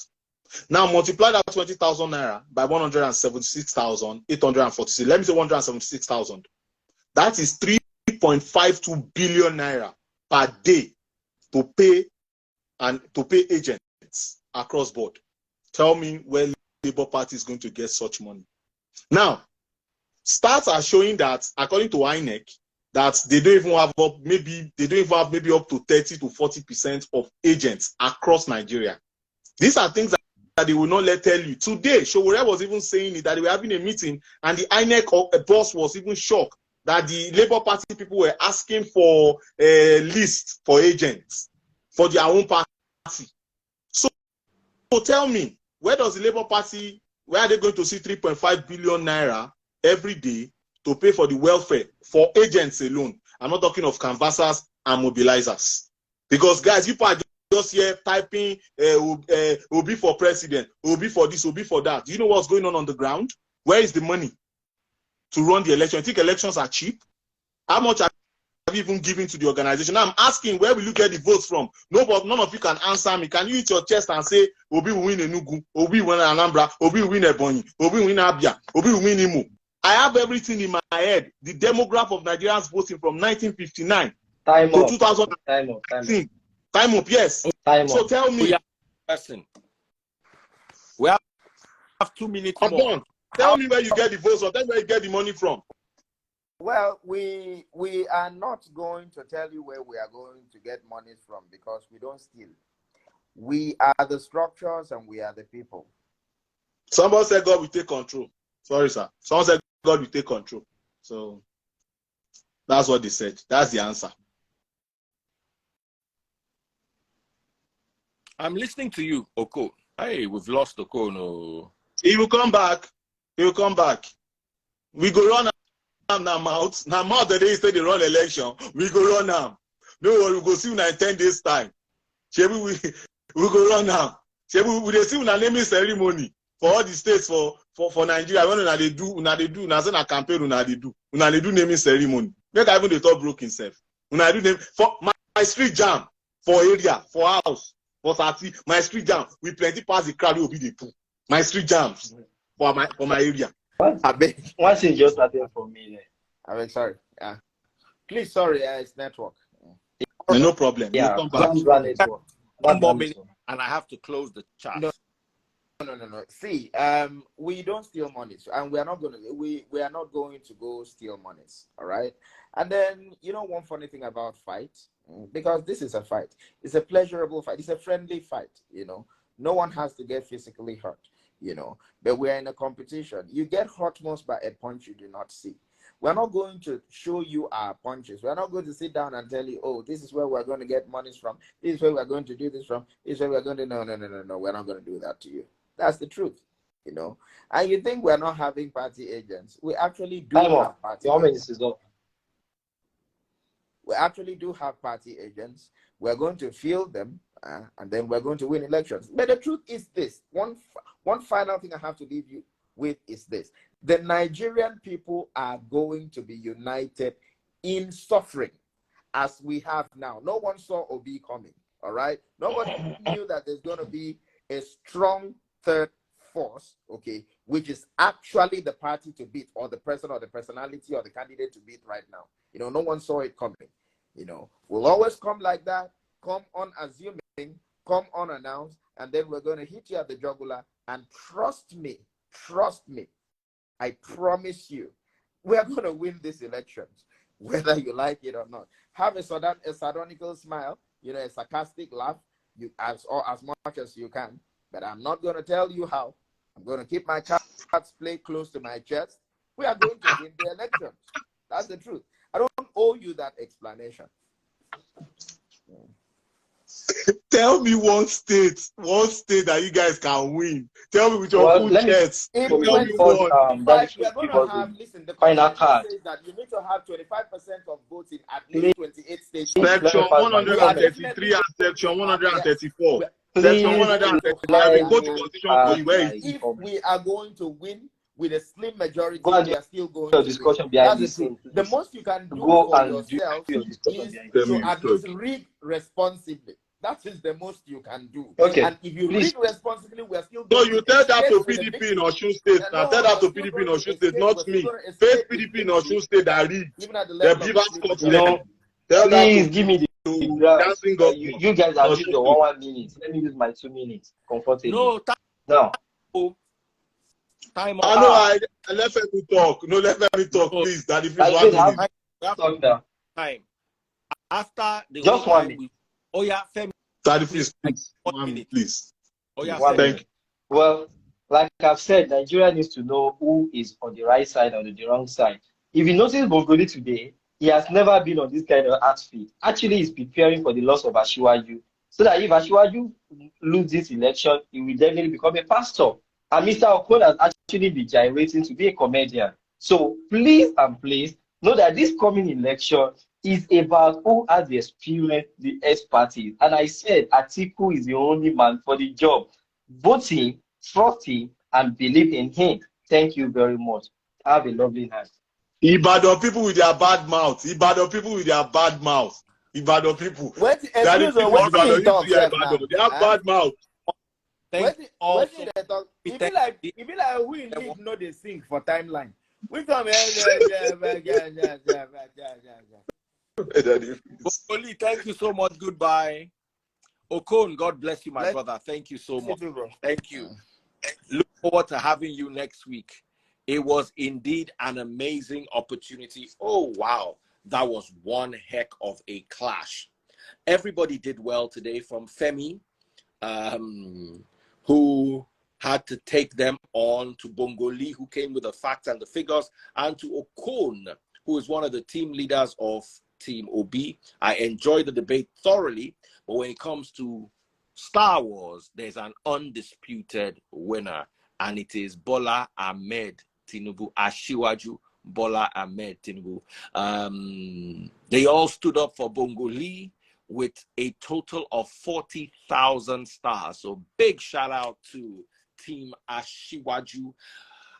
Now, multiply that 20,000 naira by 176,846. Let me say 176,000. That is 3.52 billion naira per day to pay agents across board. Tell me where Labour Party is going to get such money. Now, stats are showing that, according to INEC, that they don't even have maybe up to 30 to 40% of agents across Nigeria. These are things that they will not let tell you. Today, Showore was even saying it, that they were having a meeting, and the INEC boss was even shocked that the Labour Party people were asking for a list for agents. for their own party. So tell me, where does the Labour Party, where are they going to see 3.5 billion naira every day to pay for the welfare for agents alone? I'm not talking of canvassers and mobilizers. Because guys, people are just here typing Obi for president, Obi for this, Obi for that. Do you know what's going on the ground? Where is the money to run the election? You think elections are cheap? How much have you even given to the organization? Now I'm asking, where will you get the votes from? None of you can answer me. Can you hit your chest and say, Obi will win Enugu, Obi will win Anambra, Obi will win Ebonyi, Obi will win Abia, Obi will win Imo? I have everything in my head. The demograph of Nigerians voting from 1959 to 2019. Time up, yes. So tell me. Listen, we have 2 minutes more. Tell me where you get the votes from. Tell me where you get the money from. Well, we are not going to tell you where we are going to get money from because we don't steal. We are the structures and we are the people. Somebody said God will take control. Sorry, sir. Someone said God will take control. So that's what they said. That's the answer. I'm listening to you, Okon. Hey, we've lost Okon. Oh. He will come back. He will come back. We go run now mouth. Now mouth the day say they run election. We go run now. No worry, we go see you in 10 days time. We go run now. We will see una naming ceremony for all the states for Nigeria. When they do, una say na campaign una they do naming ceremony. Make even the top broke himself. Una do name for my street jam, for area, for house, for Sati. My street jam, we plenty pass the crowd will be the pool. My street jams for my area. I beg. Once it just started for me. I beg, sorry. Yeah. Please, sorry, it's network. No problem. Yeah, come back. One more minute, and I have to close the chat. No. See, we don't steal money, and we are not going to. We are not going to go steal monies. All right. And then one funny thing about fight, because this is a fight. It's a pleasurable fight. It's a friendly fight. No one has to get physically hurt. But we are in a competition. You get hurt most by a punch you do not see. We're not going to show you our punches. We're not going to sit down and tell you, oh, this is where we're going to get monies from. This is where we're going to do this from. This is where we're going to, no. We're not going to do that to you. That's the truth, And you think we're not having party agents. We actually do have party agents. We actually do have party agents. We're going to field them, and then we're going to win elections. But the truth is this. One final thing I have to leave you with is this. The Nigerian people are going to be united in suffering as we have now. No one saw Obi coming, all right? Nobody knew that there's going to be a strong third force, okay, which is actually the party to beat or the person or the personality or the candidate to beat right now. No one saw it coming. We'll always come like that, come unassuming, come unannounced, and then we're going to hit you at the jugular. And trust me, I promise you, we are going to win these elections, whether you like it or not. Have a sardonical smile, a sarcastic laugh, as much as you can. But I'm not going to tell you how. I'm going to keep my cards played close to my chest. We are going to win the elections. That's the truth. I don't owe you that explanation. Tell me one state that you guys can win. Tell me with your full chest. If we are going to have, listen, the constitution says that you need to have 25% of votes in at least 28 states. Section 133 and section 134. Section 135. Go to constitution. If we are going to win with a slim majority, we are still going to discussion behind this. The most you can do for yourself is to at least read responsibly. That is the most you can do. Okay. And if you read responsibly, we are still going to... No, you tell that to PDP in Osun State. Now tell that to PDP in Osun State, not me. Face PDP in Osun State that read. The Beaver Scott. Please give me the... You guys have used your 1 minute. Let me use my 2 minutes. Comfortably. No. Time I know I let me talk. No, let me talk, please. That if it's 1 minute. Time. After the just 1 minute. Oh yeah, Femi. Please. 1 minute, please. Oh yeah, thank you. Well, like I've said, Nigeria needs to know who is on the right side or the wrong side. If you notice Bongolee today, he has never been on this kind of outfit. Actually, he's preparing for the loss of Asiwaju so that if Asiwaju lose this election, he will definitely become a pastor. And Mr. Okon has actually been gyrating to be a comedian. So please and please know that this coming election is about who has the experience, the expertise. And I said Atiku is the only man for the job. Vote him, trust him, and believe in him. Thank you very much. Have a lovely night. Ibadan people with their bad mouth. Ibadan people with their bad mouth. Ibadan people. What They have bad mouth. What did they talk? It be like we need know they sing for timeline. We come Bongolee, thank you so much. Goodbye. Okon, God bless you, my brother. Thank you so much. Thank you. Look forward to having you next week. It was indeed an amazing opportunity. Oh, wow. That was one heck of a clash. Everybody did well today, from Femi, who had to take them on, to Bongolee, who came with the facts and the figures, and to Okon, who is one of the team leaders of Team OB. I enjoyed the debate thoroughly, but when it comes to Star Wars, there's an undisputed winner, and it is Bola Ahmed Tinubu, Asiwaju Bola Ahmed Tinubu. They all stood up for Bongolee with a total of 40,000 stars. So big shout out to Team Asiwaju.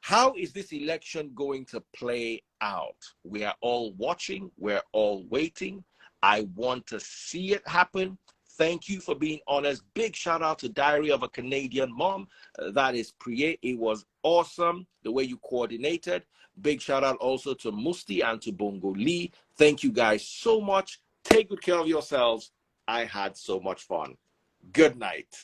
How is this election going to play out? We are all watching. We're all waiting. I want to see it happen. Thank you for being honest. Big shout out to Diary of a Canadian Mom. That is Priye. It was awesome the way you coordinated. Big shout out also to Musti and to Bongolee. Thank you guys so much. Take good care of yourselves. I had so much fun. Good night.